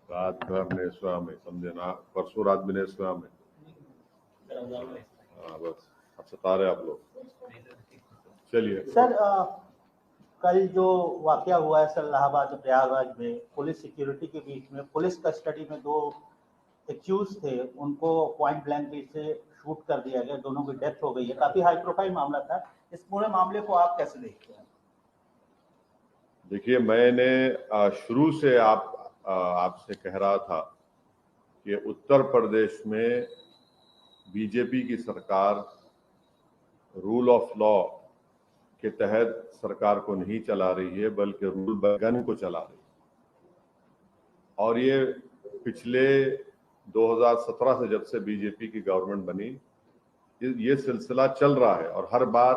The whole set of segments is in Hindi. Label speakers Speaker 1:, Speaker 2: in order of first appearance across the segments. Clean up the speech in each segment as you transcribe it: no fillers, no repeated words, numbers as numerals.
Speaker 1: रात भर नेस्वा में, समझे ना, परसों रात भी नेस्वा में। हाँ बस, अब सता रहे आप लोग। चलिए
Speaker 2: सर, कल जो वाकया हुआ है सर इलाहाबाद प्रयागराज में, पुलिस सिक्योरिटी के बीच में, पुलिस कस्टडी में दो एक्यूज थे, उनको पॉइंट ब्लैंक से शूट कर दिया गया, दोनों की डेथ हो गई है। काफी हाई प्रोफाइल मामला था। इस पूरे मामले को आप कैसे देखते हैं?
Speaker 1: देखिए, मैंने शुरू से आपसे कह रहा था कि उत्तर प्रदेश में बीजेपी की सरकार रूल ऑफ लॉ के तहत सरकार को नहीं चला रही है, बल्कि रूल बाय गन को चला रही है। और ये पिछले 2017 से, जब से बीजेपी की गवर्नमेंट बनी, ये सिलसिला चल रहा है। और हर बार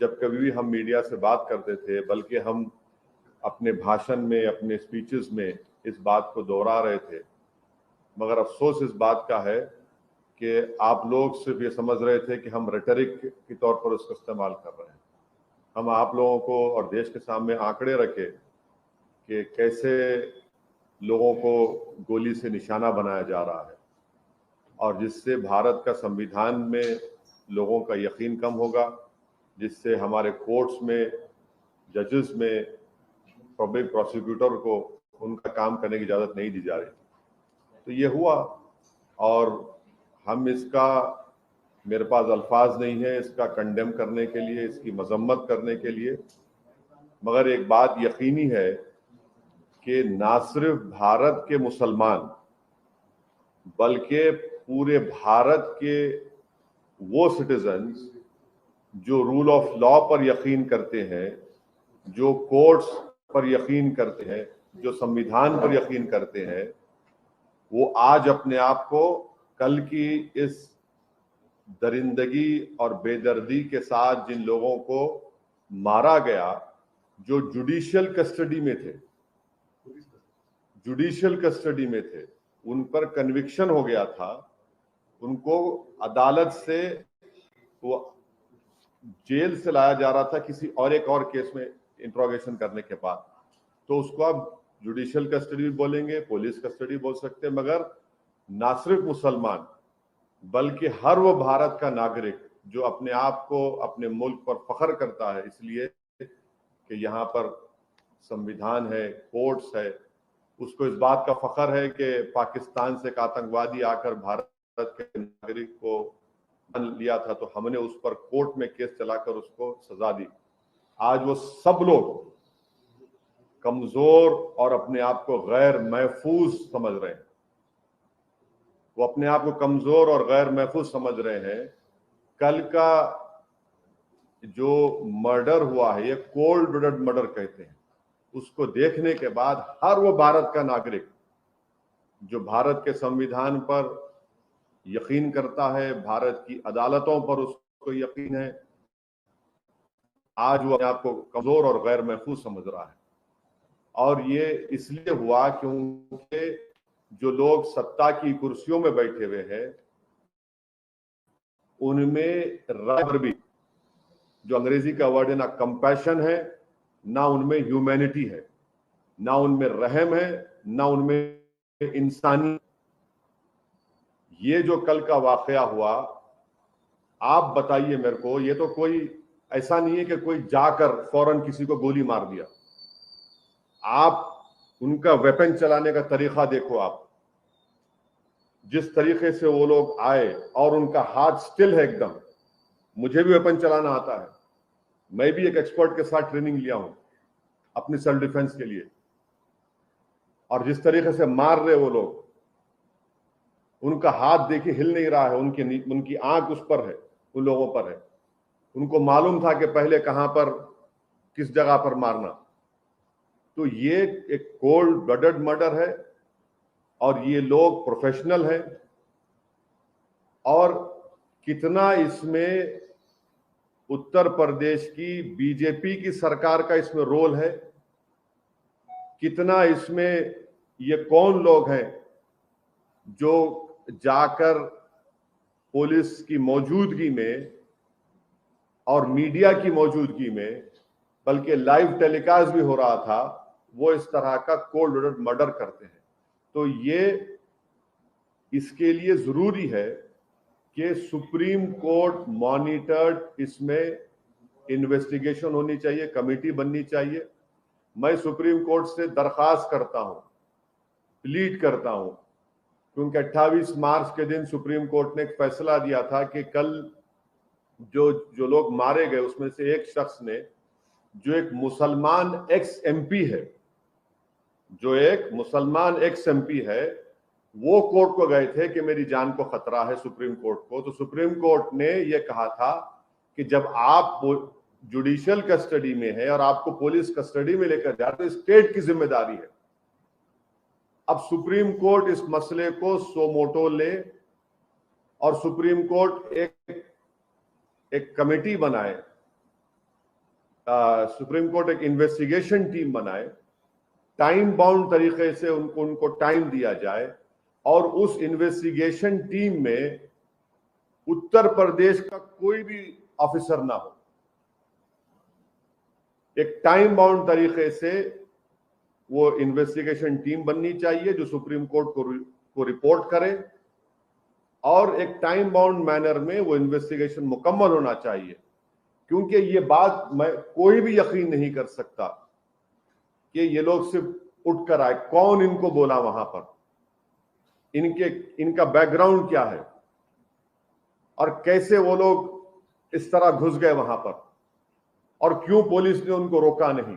Speaker 1: जब कभी भी हम मीडिया से बात करते थे, बल्कि हम अपने भाषण में, अपने स्पीचेस में इस बात को दोहरा रहे थे। मगर अफसोस इस बात का है कि आप लोग सिर्फ ये समझ रहे थे कि हम रेटरिक के तौर पर उसका इस्तेमाल कर रहे हैं। हम आप लोगों को और देश के सामने आंकड़े रखे कि कैसे लोगों को गोली से निशाना बनाया जा रहा है, और जिससे भारत का संविधान में लोगों का यकीन कम होगा, जिससे हमारे कोर्ट्स में, जजेस में, पब्लिक प्रोसिक्यूटर को उनका काम करने की इजाज़त नहीं दी जा रही। तो ये हुआ, और हम इसका, मेरे पास अल्फाज नहीं है इसका कंडेम करने के लिए, इसकी मजम्मत करने के लिए। मगर एक बात यकीनी है कि ना सिर्फ भारत के मुसलमान, बल्कि पूरे भारत के वो सिटीजन्स जो रूल ऑफ लॉ पर यकीन करते हैं, जो कोर्ट्स पर यकीन करते हैं, जो संविधान पर यकीन करते हैं, वो आज अपने आप को कल की इस दरिंदगी और बेदर्दी के साथ, जिन लोगों को मारा गया, जो जुडिशियल कस्टडी में थे, उन पर कन्विक्शन हो गया था, उनको अदालत से, वो जेल से लाया जा रहा था किसी और एक और केस में इंट्रोगेशन करने के बाद, तो उसको आप जुडिशियल कस्टडी भी बोलेंगे, पुलिस कस्टडी बोल सकते हैं। मगर ना सिर्फ मुसलमान, बल्कि हर वो भारत का नागरिक जो अपने आप को, अपने मुल्क पर फख्र करता है, इसलिए कि यहाँ पर संविधान है, कोर्ट्स है, उसको इस बात का फख्र है कि पाकिस्तान से एक आतंकवादी आकर भारत के नागरिक को लिया था, तो हमने उस पर कोर्ट में केस चलाकर उसको सजा दी। आज वो सब लोग कमजोर और अपने आप को गैर महफूज समझ रहे हैं। वो अपने आप को कमजोर और गैर महफूज समझ रहे हैं। कल का जो मर्डर हुआ है, ये कोल्ड ब्लडेड मर्डर कहते हैं। उसको देखने के बाद हर वो भारत का नागरिक जो भारत के संविधान पर यकीन करता है, भारत की अदालतों पर उसको यकीन है, आज वो अपने आप को कमजोर और गैर महफूज समझ रहा है। और ये इसलिए हुआ क्योंकि जो लोग सत्ता की कुर्सियों में बैठे हुए हैं, उनमें राय भी, जो अंग्रेजी का वर्ड है, ना कंपैशन है, ना उनमें ह्यूमैनिटी है, ना उनमें रहम है, ना उनमें इंसानी। ये जो कल का वाकया हुआ, आप बताइए मेरे को, ये तो कोई ऐसा नहीं है कि कोई जाकर फौरन किसी को गोली मार दिया। आप उनका वेपन चलाने का तरीका देखो, आप जिस तरीके से वो लोग आए, और उनका हाथ स्टिल है एकदम। मुझे भी वेपन चलाना आता है, मैं भी एक एक्सपर्ट के साथ ट्रेनिंग लिया हूं अपनी सेल्फ डिफेंस के लिए। और जिस तरीके से मार रहे वो लोग, उनका हाथ देखिए हिल नहीं रहा है, उनकी आंख उस पर है, उन लोगों पर है। उनको मालूम था कि पहले कहां पर, किस जगह पर मारना। तो ये एक कोल्ड ब्लडेड मर्डर है, और ये लोग प्रोफेशनल हैं। और कितना इसमें उत्तर प्रदेश की बीजेपी की सरकार का इसमें रोल है, कितना इसमें ये कौन लोग हैं जो जाकर पुलिस की मौजूदगी में और मीडिया की मौजूदगी में, बल्कि लाइव टेलीकास्ट भी हो रहा था, वो इस तरह का कोल्ड ब्लडेड मर्डर करते हैं। तो ये इसके लिए जरूरी है कि सुप्रीम कोर्ट मॉनिटर्ड इसमें इन्वेस्टिगेशन होनी चाहिए, कमेटी बननी चाहिए। मैं सुप्रीम कोर्ट से दरखास्त करता हूं, प्लीड करता हूं, क्योंकि 28 मार्च के दिन सुप्रीम कोर्ट ने एक फैसला दिया था कि कल जो लोग मारे गए उसमें से एक शख्स ने, जो एक मुसलमान एक्स एमपी है, वो कोर्ट को गए थे कि मेरी जान को खतरा है सुप्रीम कोर्ट को। तो सुप्रीम कोर्ट ने यह कहा था कि जब आप जुडिशियल कस्टडी में है और आपको पुलिस कस्टडी में लेकर जा रहे, तो स्टेट की जिम्मेदारी है। अब सुप्रीम कोर्ट इस मसले को सोमोटो ले और सुप्रीम कोर्ट एक कमेटी बनाए, सुप्रीम कोर्ट एक इन्वेस्टिगेशन टीम बनाए, टाइम बाउंड तरीके से उनको टाइम दिया जाए और उस इन्वेस्टिगेशन टीम में उत्तर प्रदेश का कोई भी ऑफिसर ना हो। एक टाइम बाउंड तरीके से वो इन्वेस्टिगेशन टीम बननी चाहिए जो सुप्रीम कोर्ट को रिपोर्ट करे, और एक टाइम बाउंड मैनर में वो इन्वेस्टिगेशन मुकम्मल होना चाहिए। क्योंकि ये बात मैं कोई भी यकीन नहीं कर सकता कि ये लोग सिर्फ उठकर आए, कौन इनको बोला वहां पर, इनका बैकग्राउंड क्या है और कैसे वो लोग इस तरह घुस गए वहां पर, और क्यों पुलिस ने उनको रोका नहीं।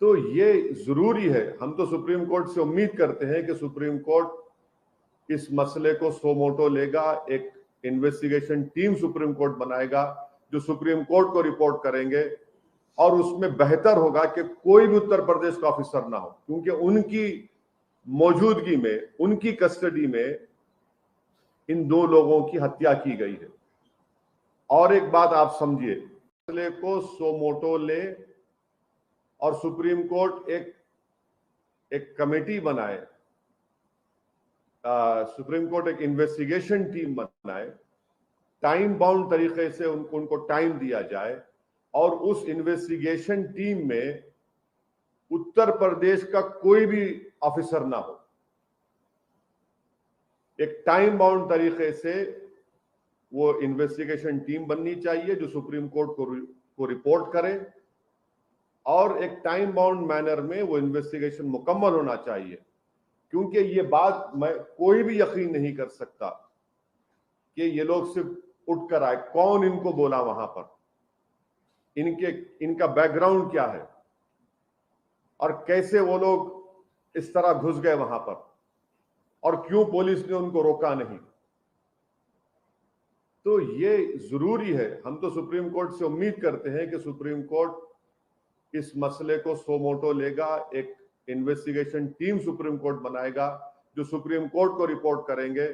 Speaker 1: तो ये जरूरी है। हम तो सुप्रीम कोर्ट से उम्मीद करते हैं कि सुप्रीम कोर्ट इस मसले को सोमोटो लेगा, एक इन्वेस्टिगेशन टीम सुप्रीम कोर्ट बनाएगा जो सुप्रीम कोर्ट को रिपोर्ट करेंगे, और उसमें बेहतर होगा कि कोई भी उत्तर प्रदेश का ऑफिसर ना हो, क्योंकि उनकी मौजूदगी में, उनकी कस्टडी में इन दो लोगों की हत्या की गई है। और एक बात आप समझिए, मसले को सोमोटो ले और सुप्रीम कोर्ट एक कमेटी बनाए, सुप्रीम कोर्ट एक इन्वेस्टिगेशन टीम बनाए, टाइम बाउंड तरीके से उनको टाइम दिया जाए, और उस इन्वेस्टिगेशन टीम में उत्तर प्रदेश का कोई भी ऑफिसर ना हो। एक टाइम बाउंड तरीके से वो इन्वेस्टिगेशन टीम बननी चाहिए जो सुप्रीम कोर्ट को रिपोर्ट करे, और एक टाइम बाउंड मैनर में वो इन्वेस्टिगेशन मुकम्मल होना चाहिए। क्योंकि ये बात मैं कोई भी यकीन नहीं कर सकता कि ये लोग सिर्फ उठकर आए, कौन इनको बोला वहां पर, इनका बैकग्राउंड क्या है और कैसे वो लोग इस तरह घुस गए वहां पर, और क्यों पुलिस ने उनको रोका नहीं। तो ये जरूरी है। हम तो सुप्रीम कोर्ट से उम्मीद करते हैं कि सुप्रीम कोर्ट इस मसले को सोमोटो लेगा, एक इन्वेस्टिगेशन टीम सुप्रीम कोर्ट बनाएगा जो सुप्रीम कोर्ट को रिपोर्ट करेंगे,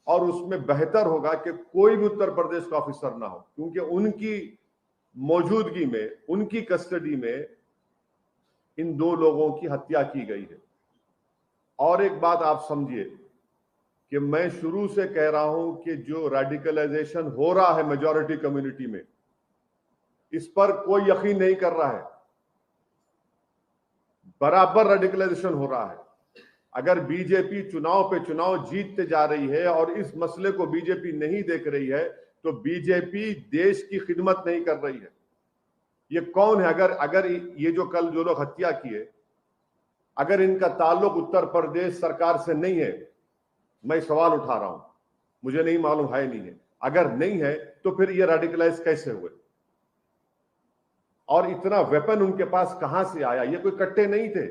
Speaker 1: और उसमें बेहतर होगा कि कोई भी उत्तर प्रदेश का ऑफिसर ना हो, क्योंकि उनकी मौजूदगी में, उनकी कस्टडी में इन दो लोगों की हत्या की गई है। और एक बात आप समझिए कि मैं शुरू से कह रहा हूं कि जो रेडिकलाइजेशन हो रहा है मेजॉरिटी कम्युनिटी में, इस पर कोई यकीन नहीं कर रहा है। बराबर रेडिकलाइजेशन हो रहा है। अगर बीजेपी चुनाव पे चुनाव जीतते जा रही है और इस मसले को बीजेपी नहीं देख रही है, तो बीजेपी देश की खिदमत नहीं कर रही है। ये कौन है? अगर ये जो कल जो लोग हत्या किए, अगर इनका ताल्लुक उत्तर प्रदेश सरकार से नहीं है, मैं सवाल उठा रहा हूं, मुझे नहीं मालूम है नहीं है, अगर नहीं है तो फिर ये रेडिकलाइज कैसे हुए, और इतना वेपन उनके पास कहां से आया? ये कोई कट्टे नहीं थे,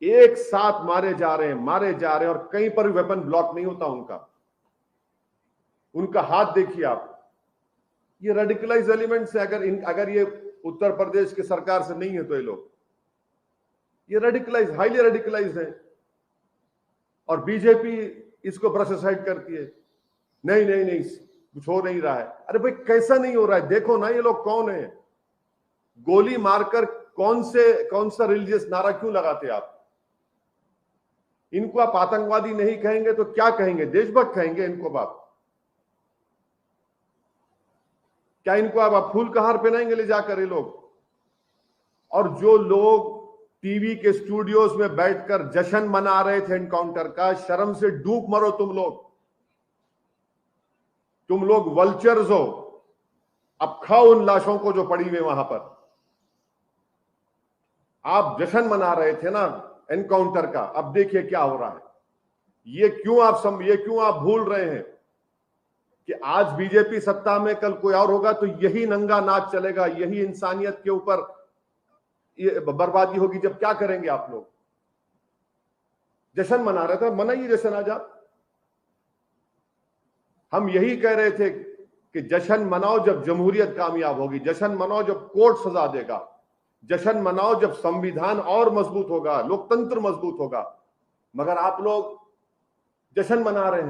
Speaker 1: एक साथ मारे जा रहे हैं, और कहीं पर भी वेपन ब्लॉक नहीं होता उनका हाथ देखिए आप। ये रेडिकलाइज एलिमेंट से अगर ये उत्तर प्रदेश की सरकार से नहीं है, तो ये रेडिकलाइज, हाईली रेडिकलाइज है, और बीजेपी इसको ब्रश असाइड करती है। नहीं, कुछ हो नहीं रहा है। अरे भाई, कैसा नहीं हो रहा है? देखो ना ये लोग कौन है। गोली मारकर कौन सा रिलीजियस नारा क्यों लगाते आप? इनको आप आतंकवादी नहीं कहेंगे तो क्या कहेंगे? देशभक्त कहेंगे इनको आप? क्या इनको आप फूल का हार पहनाएंगे ले जाकर ये लोग? और जो लोग टीवी के स्टूडियोज में बैठकर जश्न मना रहे थे एनकाउंटर का। शर्म से डूब मरो तुम लोग वल्चर्स हो। अब खाओ उन लाशों को जो पड़ी हुई वहां पर। आप जश्न मना रहे थे ना एनकाउंटर का, अब देखिए क्या हो रहा है। ये क्यों आप भूल रहे हैं कि आज बीजेपी सत्ता में, कल कोई और होगा तो यही नंगा नाच चलेगा, यही इंसानियत के ऊपर ये बर्बादी होगी। जब क्या करेंगे आप लोग? जश्न मना रहे थे, मनाइए जश्न आज आप। हम यही कह रहे थे कि जश्न मनाओ जब जमहूरियत कामयाब होगी, जश्न मनाओ जब कोर्ट सजा देगा, जश्न मनाओ जब संविधान और मजबूत होगा, लोकतंत्र मजबूत होगा। मगर आप लोग जश्न मना रहे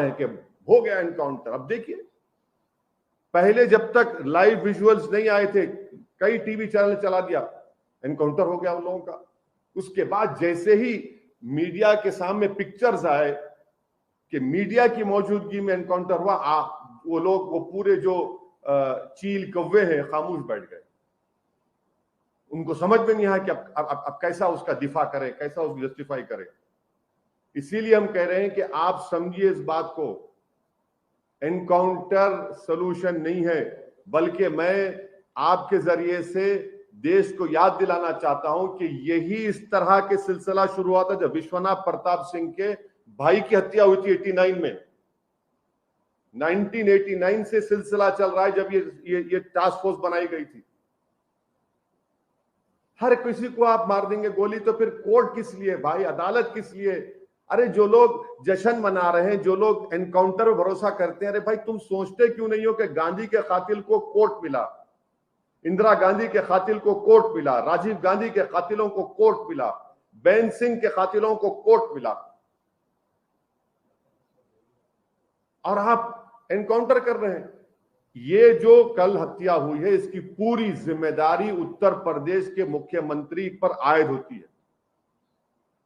Speaker 1: हैं कि हो गया एनकाउंटर। अब देखिए, पहले जब तक लाइव विजुअल्स नहीं आए थे, कई टीवी चैनल चला दिया, एनकाउंटर हो गया उन लोगों का। उसके बाद जैसे ही मीडिया के सामने पिक्चर्स आए कि मीडिया की मौजूदगी में एनकाउंटर हुआ, वो लोग, वो पूरे जो चील कौवे हैं, खामोश बैठ गए। उनको समझ में नहीं आया कि अब कैसा उसका दिफा करे, कैसा उसको जस्टिफाई करे। इसीलिए हम कह रहे हैं कि आप समझिए इस बात को, एनकाउंटर सॉल्यूशन नहीं है, बल्कि मैं आपके जरिए से देश को याद दिलाना चाहता हूं कि यही इस तरह के सिलसिला शुरू हुआ था जब विश्वनाथ प्रताप सिंह के भाई की हत्या हुई थी 89 में। 1989 से सिलसिला चल रहा है जब ये टास्क फोर्स बनाई गई थी। हर किसी को आप मार देंगे गोली, तो फिर कोर्ट किस लिए भाई, अदालत किस लिए? अरे जो लोग जश्न मना रहे हैं, जो लोग एनकाउंटर पर भरोसा करते हैं, अरे भाई तुम सोचते क्यों नहीं हो कि गांधी के कातिल को कोर्ट मिला, इंदिरा गांधी के कातिल को कोर्ट मिला, राजीव गांधी के कातिलों को कोर्ट मिला, बेन सिंह के कातिलों को कोर्ट मिला, और आप एनकाउंटर कर रहे हैं। ये जो कल हत्या हुई है, इसकी पूरी जिम्मेदारी उत्तर प्रदेश के मुख्यमंत्री पर आयद होती है।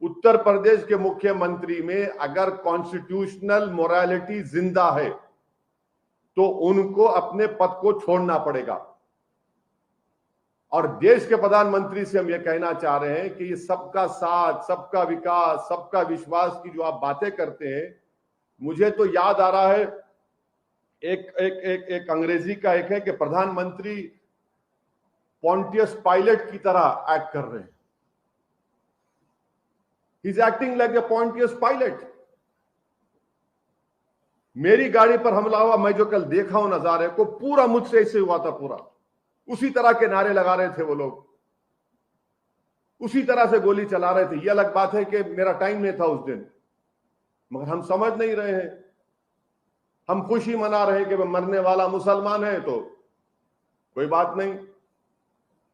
Speaker 1: उत्तर प्रदेश के मुख्यमंत्री में अगर कॉन्स्टिट्यूशनल मोरालिटी जिंदा है तो उनको अपने पद को छोड़ना पड़ेगा। और देश के प्रधानमंत्री से हम यह कहना चाह रहे हैं कि ये सबका साथ, सबका विकास, सबका विश्वास की जो आप बातें करते हैं, मुझे तो याद आ रहा है एक अंग्रेजी का एक है कि प्रधानमंत्री पॉन्टियस पायलट की तरह एक्ट कर रहे हैं। He is acting like a Pontius Pilate. मेरी गाड़ी पर हमला हुआ, मैं जो कल देखा हूं नजारे को, पूरा मुझसे ऐसे हुआ था, पूरा उसी तरह के नारे लगा रहे थे वो लोग, उसी तरह से गोली चला रहे थे। यह अलग बात है कि मेरा टाइम नहीं था उस दिन, मगर हम समझ नहीं रहे हैं। हम खुशी मना रहे हैं कि मरने वाला मुसलमान है तो कोई बात नहीं,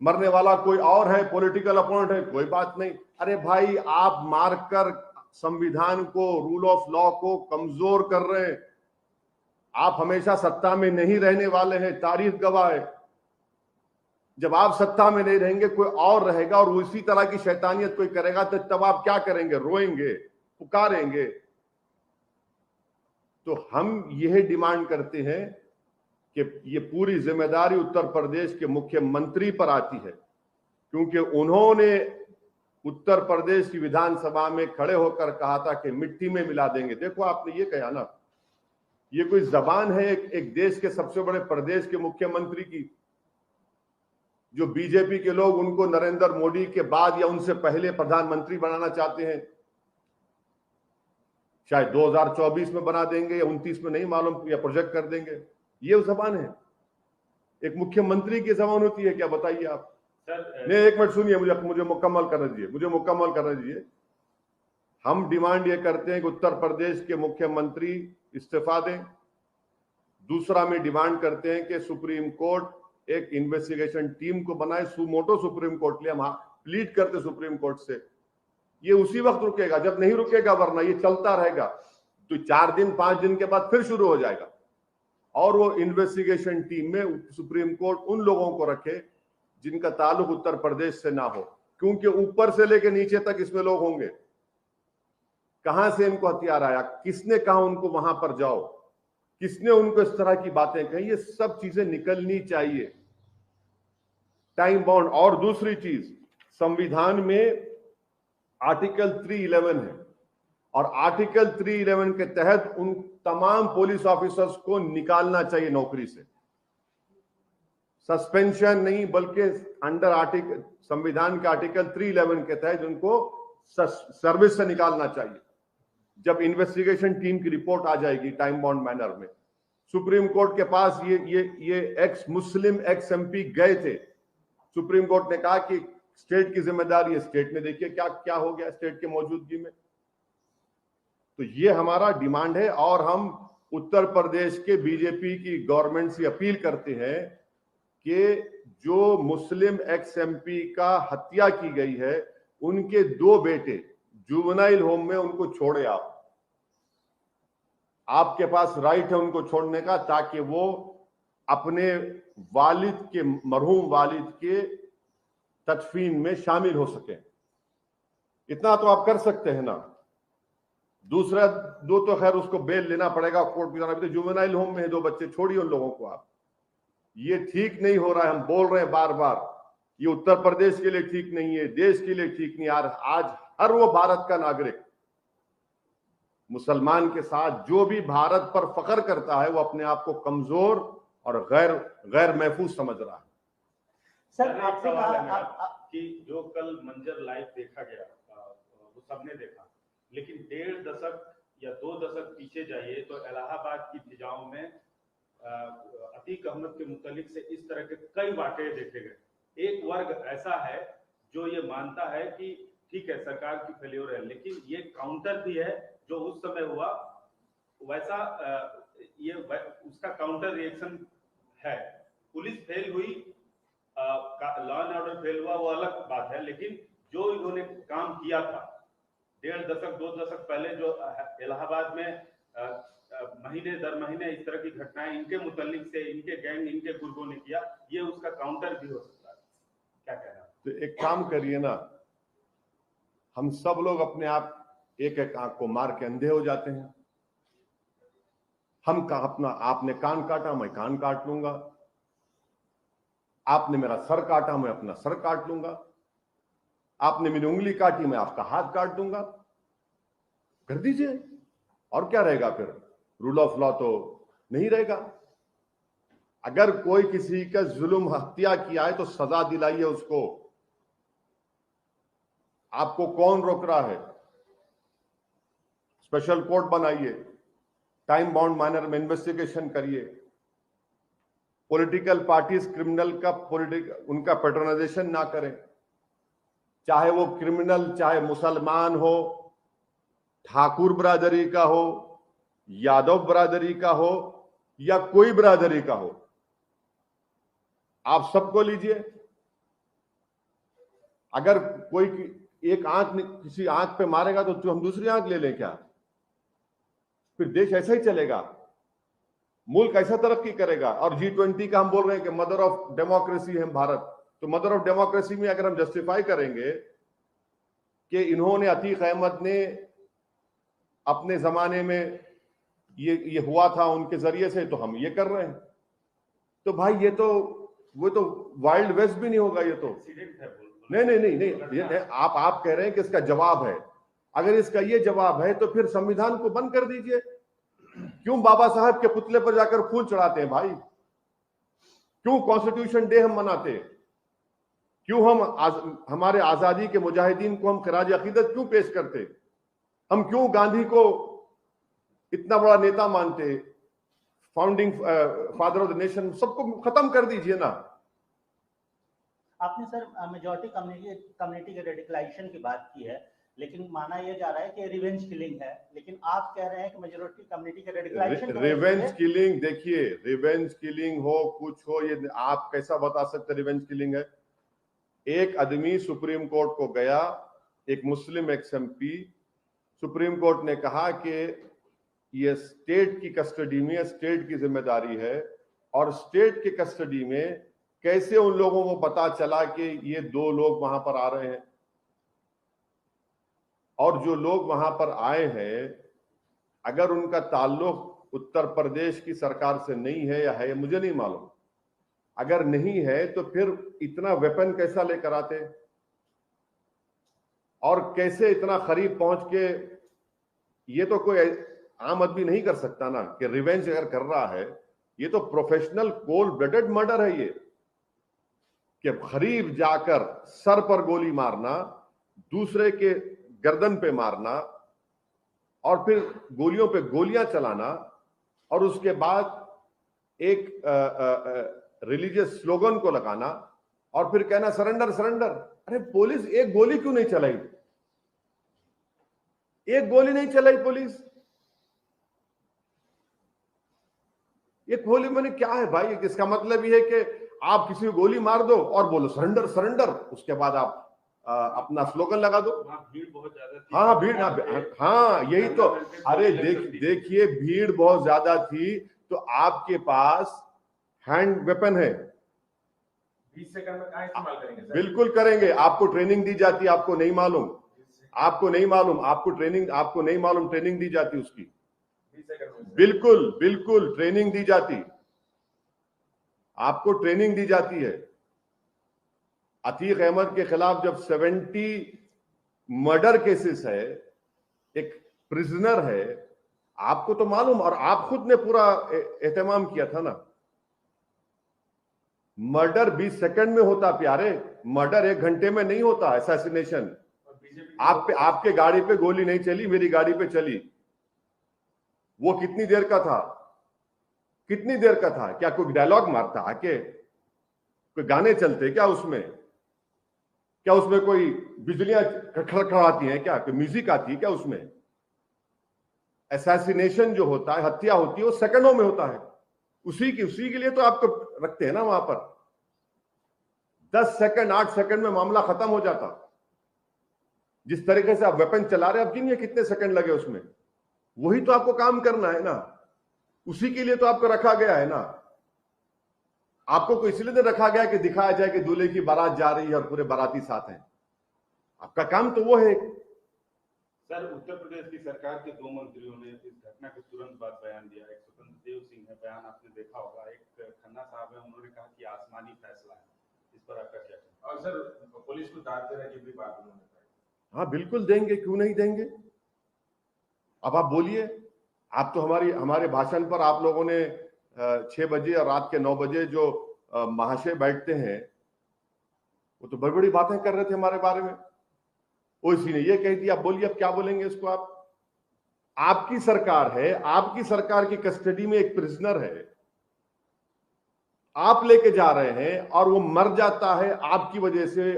Speaker 1: मरने वाला कोई और है, पॉलिटिकल अपोनेंट है, कोई बात नहीं। अरे भाई, आप मारकर संविधान को, रूल ऑफ लॉ को कमजोर कर रहे हैं। आप हमेशा सत्ता में नहीं रहने वाले हैं, तारीख गवाह है। जब आप सत्ता में नहीं रहेंगे, कोई और रहेगा और उसी तरह की शैतानियत कोई करेगा, तो तब आप क्या करेंगे? रोएंगे, पुकारेंगे। तो हम यह डिमांड करते हैं कि ये पूरी जिम्मेदारी उत्तर प्रदेश के मुख्यमंत्री पर आती है, क्योंकि उन्होंने उत्तर प्रदेश की विधानसभा में खड़े होकर कहा था कि मिट्टी में मिला देंगे। देखो, आपने ये कहा ना, ये कोई जबान है एक देश के सबसे बड़े प्रदेश के मुख्यमंत्री की, जो बीजेपी के लोग उनको नरेंद्र मोदी के बाद या उनसे पहले प्रधानमंत्री बनाना चाहते हैं। शायद 2024 में बना देंगे या 29 में, नहीं मालूम, या प्रोजेक्ट कर देंगे। ये जबान है, एक मुख्यमंत्री की जबान होती है क्या? बताइए आप। नहीं, एक मिनट सुनिए, मुझे मुकम्मल करने दीजिए। हम डिमांड ये करते हैं कि उत्तर प्रदेश के मुख्यमंत्री इस्तीफा दें। दूसरा में डिमांड करते हैं कि सुप्रीम कोर्ट एक इन्वेस्टिगेशन टीम को बनाए, सुमोटो सुप्रीम कोर्ट ले, हम प्लीड करते सुप्रीम कोर्ट से। ये उसी वक्त रुकेगा जब नहीं रुकेगा, वरना ये चलता रहेगा तो 4 दिन 5 दिन के बाद फिर शुरू हो जाएगा। और वो इन्वेस्टिगेशन टीम में सुप्रीम कोर्ट उन लोगों को रखे जिनका ताल्लुक उत्तर प्रदेश से ना हो, क्योंकि ऊपर से लेकर नीचे तक इसमें लोग होंगे। कहां से इनको हथियार आया, किसने कहा उनको वहां पर जाओ, किसने उनको इस तरह की बातें कही, ये सब चीजें निकलनी चाहिए, टाइम बाउंड। और दूसरी चीज, संविधान में आर्टिकल 311 है और आर्टिकल 311 के तहत उन तमाम पुलिस ऑफिसर्स को निकालना चाहिए नौकरी से। सस्पेंशन नहीं, बल्कि अंडर आर्टिकल संविधान के आर्टिकल 311 के तहत उनको सर्विस से निकालना चाहिए। जब इन्वेस्टिगेशन टीम की रिपोर्ट आ जाएगी टाइम बाउंड मैनर में, सुप्रीम कोर्ट के पास ये एक्स मुस्लिम एक्स एमपी गए थे। सुप्रीम कोर्ट ने कहा कि स्टेट की जिम्मेदारी है, स्टेट में देखिए क्या क्या हो गया स्टेट के मौजूदगी में। तो ये हमारा डिमांड है और हम उत्तर प्रदेश के बीजेपी की गवर्नमेंट से अपील करते हैं कि जो मुस्लिम एक्स एमपी का हत्या की गई है, उनके 2 बेटे जुवेनाइल होम में, उनको छोड़े आप। आपके पास राइट है उनको छोड़ने का, ताकि वो अपने वालिद के, मरहूम वालिद के तदफीन में शामिल हो सके। इतना तो आप कर सकते हैं ना। दूसरा 2 तो खैर उसको बेल लेना पड़ेगा, कोर्ट में जाना। जुवेनाइल होम में 2 बच्चे, छोड़िए उन लोगों को आप। ये ठीक नहीं हो रहा है, हम बोल रहे हैं बार बार, ये उत्तर प्रदेश के लिए ठीक नहीं है, देश के लिए ठीक नहीं। आज हर वो भारत का नागरिक, मुसलमान के साथ जो भी भारत पर फख्र करता है, वो अपने आप को कमजोर और गैर महफूज समझ रहा है।
Speaker 3: सर आपसे कहा कि जो कल मंजर लाइव देखा गया वो सबने देखा, लेकिन 1.5 दशक या 2 दशक पीछे जाइए तो इलाहाबाद की फिजाओं में अतीक अहमद के मुतालिक से इस तरह के कई वाकये देखे गए। एक वर्ग ऐसा है जो ये मानता है कि ठीक है सरकार की फेल्योर है, लेकिन ये काउंटर भी है जो उस समय हुआ वैसा ये उसका काउंटर रिएक्शन है। पुलिस फेल हुई, लॉ एंड ऑर्डर फेल हुआ, वो अलग बात है, लेकिन जो इन्होंने काम किया था 1.5 दशक 2 दशक पहले, जो इलाहाबाद में महीने दर महीने इस तरह की घटनाएं इनके मुतालिक से, इनके गैंग, इनके गुर्गों ने किया, ये उसका काउंटर भी हो सकता है। क्या कहना?
Speaker 1: तो एक काम करिए ना, हम सब लोग अपने आप एक एक आंख को मार के अंधे हो जाते हैं। हम अपना, आपने कान काटा, मैं कान काट लूंगा। आपने मेरा सर काटा, मैं अपना सर काट लूंगा। आपने मेरी उंगली काटी, मैं आपका हाथ काट दूंगा। कर दीजिए, और क्या रहेगा फिर? रूल ऑफ लॉ तो नहीं रहेगा। अगर कोई किसी का जुल्म हत्या किया है तो सजा दिलाइए उसको। आपको कौन रोक रहा है? स्पेशल कोर्ट बनाइए, टाइम बाउंड मैनर में इन्वेस्टिगेशन करिए। पॉलिटिकल पार्टीज क्रिमिनल का उनका पैट्रोनाइजेशन ना करें, चाहे वो क्रिमिनल, चाहे मुसलमान हो, ठाकुर बरादरी का हो, यादव बरादरी का हो, या कोई बरादरी का हो, आप सबको लीजिए। अगर कोई एक आंख किसी आंख पे मारेगा तो हम दूसरी आंख ले लें क्या? फिर देश ऐसा ही चलेगा, मुल्क ऐसा तरक्की करेगा। और G20 का हम बोल रहे हैं कि मदर ऑफ डेमोक्रेसी है भारत, तो मदर ऑफ डेमोक्रेसी में अगर हम जस्टिफाई करेंगे कि इन्होंने, अतीक अहमद ने अपने जमाने में ये हुआ था उनके जरिए से, तो हम ये कर रहे हैं। तो भाई ये तो वो तो वाइल्ड वेस्ट भी नहीं होगा। ये तो नहीं नहीं नहीं नहीं, ये आप कह रहे हैं कि इसका जवाब है। अगर इसका ये जवाब है तो फिर संविधान को बंद कर दीजिए। क्यों बाबा साहब के पुतले पर जाकर फूल चढ़ाते हैं भाई? क्यों कॉन्स्टिट्यूशन डे हम मनाते हैं? क्यों हम हमारे आजादी के मुजाहिदीन को हम खराज अकीदत क्यों पेश करते? हम क्यों गांधी को इतना बड़ा नेता मानते, founding father of the nation? सबको खत्म कर दीजिए ना।
Speaker 2: आपने सर मेजॉरिटी कम्युनिटी के रेडिकलाइजेशन की बात की है, लेकिन माना यह जा रहा है कि रिवेंज किलिंग है, लेकिन आप कह रहे हैं कि मेजॉरिटी कम्युनिटी के रेडिकलाइजेशन।
Speaker 1: रिवेंज किलिंग, देखिए रिवेंज किलिंग हो कुछ हो, ये आप कैसा बता सकते रिवेंज किलिंग है? एक आदमी सुप्रीम कोर्ट को गया, एक मुस्लिम एक्स एमपी, सुप्रीम कोर्ट ने कहा कि ये स्टेट की कस्टडी में, स्टेट की जिम्मेदारी है, और स्टेट की कस्टडी में कैसे उन लोगों को पता चला कि ये 2 लोग वहां पर आ रहे हैं? और जो लोग वहां पर आए हैं, अगर उनका ताल्लुक उत्तर प्रदेश की सरकार से नहीं है या है, मुझे नहीं मालूम। अगर नहीं है तो फिर इतना वेपन कैसा लेकर आते? और कैसे इतना करीब पहुंच के, ये तो कोई आम आदमी नहीं कर सकता ना कि रिवेंज अगर कर रहा है, ये तो प्रोफेशनल कोल्ड ब्लडेड मर्डर है ये, कि करीब जाकर सर पर गोली मारना, दूसरे के गर्दन पे मारना और फिर गोलियों पे गोलियां चलाना और उसके बाद एक रिलीजियस स्लोगन को लगाना और फिर कहना सरेंडर सरेंडर। अरे पुलिस एक गोली क्यों नहीं चलाई? एक गोली नहीं चलाई पुलिस। ये गोली मैंने क्या है भाई? इसका मतलब ये है कि आप किसी को गोली मार दो और बोलो सरेंडर सरेंडर, उसके बाद आप अपना स्लोगन लगा दो।
Speaker 3: भीड़ बहुत ज्यादा थी।
Speaker 1: हाँ भीड़, हाँ यही तो। अरे देखिए भीड़ बहुत ज्यादा थी तो आपके पास हैंड वेपन है,
Speaker 4: 20 सेकंड में कहाँ इस्तेमाल करेंगे सर?
Speaker 1: बिल्कुल करेंगे। आपको ट्रेनिंग दी जाती है, आपको नहीं मालूम, आपको नहीं मालूम, आपको नहीं मालूम ट्रेनिंग दी जाती उसकी।
Speaker 4: 20 सेकंड में
Speaker 1: बिल्कुल बिल्कुल ट्रेनिंग दी जाती, आपको ट्रेनिंग दी जाती है। अतीक अहमद के खिलाफ जब 70 मर्डर केसेस है, एक प्रिजनर है, आपको तो मालूम, और आप खुद ने पूरा एहतमाम किया था ना। मर्डर 20 सेकंड में होता प्यारे, मर्डर 1 घंटे में नहीं होता। असैसिनेशन आपके गाड़ी पे गोली नहीं चली, मेरी गाड़ी पे चली। वो कितनी देर का था? कितनी देर का था? क्या कोई डायलॉग मारता आके? कोई गाने चलते क्या उसमें? क्या उसमें कोई बिजलियां खड़खड़ाती हैं क्या? कोई म्यूजिक आती है क्या उसमें? असैसिनेशन जो होता है, हत्या होती है, वो सेकंडों में होता है। उसी के लिए तो आपको रखते हैं ना वहां पर। 10 सेकंड 8 सेकंड में मामला खत्म हो जाता। जिस तरीके से आप वेपन चला रहे हैं, अब गिनिए कितने सेकंड लगे उसमें। वही तो आपको काम करना है ना, उसी के लिए तो आपको रखा गया है ना। आपको को इसलिए तो रखा गया कि दिखाया जाए कि दूल्हे की बारात जा रही है और पूरे बाराती साथ हैं। आपका काम तो वो है।
Speaker 3: सर, उत्तर प्रदेश की सरकार के 2 मंत्रियों ने इस घटना के तुरंत बाद बयान दिया। एक स्वतंत्र देव सिंह है, बयान आपने देखा होगा। एक खन्ना साहब है, उन्होंने कहा कि आसमानी फैसला है। इस पर आपका क्या कहना है?
Speaker 4: और सर पुलिस को दाद देने की भी बात उन्होंने कही।
Speaker 1: हाँ बिल्कुल देंगे, क्यों नहीं देंगे। अब आप बोलिए, आप तो हमारे भाषण पर आप लोगों ने 6 बजे और रात के 9 बजे जो महाशय बैठते हैं, वो तो बड़ी बड़ी बातें कर रहे थे हमारे बारे में। वो इसी ने ये कह दिया। आप बोलिए, अब क्या बोलेंगे इसको आप? आपकी सरकार है, आपकी सरकार की कस्टडी में एक प्रिजनर है, आप लेके जा रहे हैं और वो मर जाता है आपकी वजह से,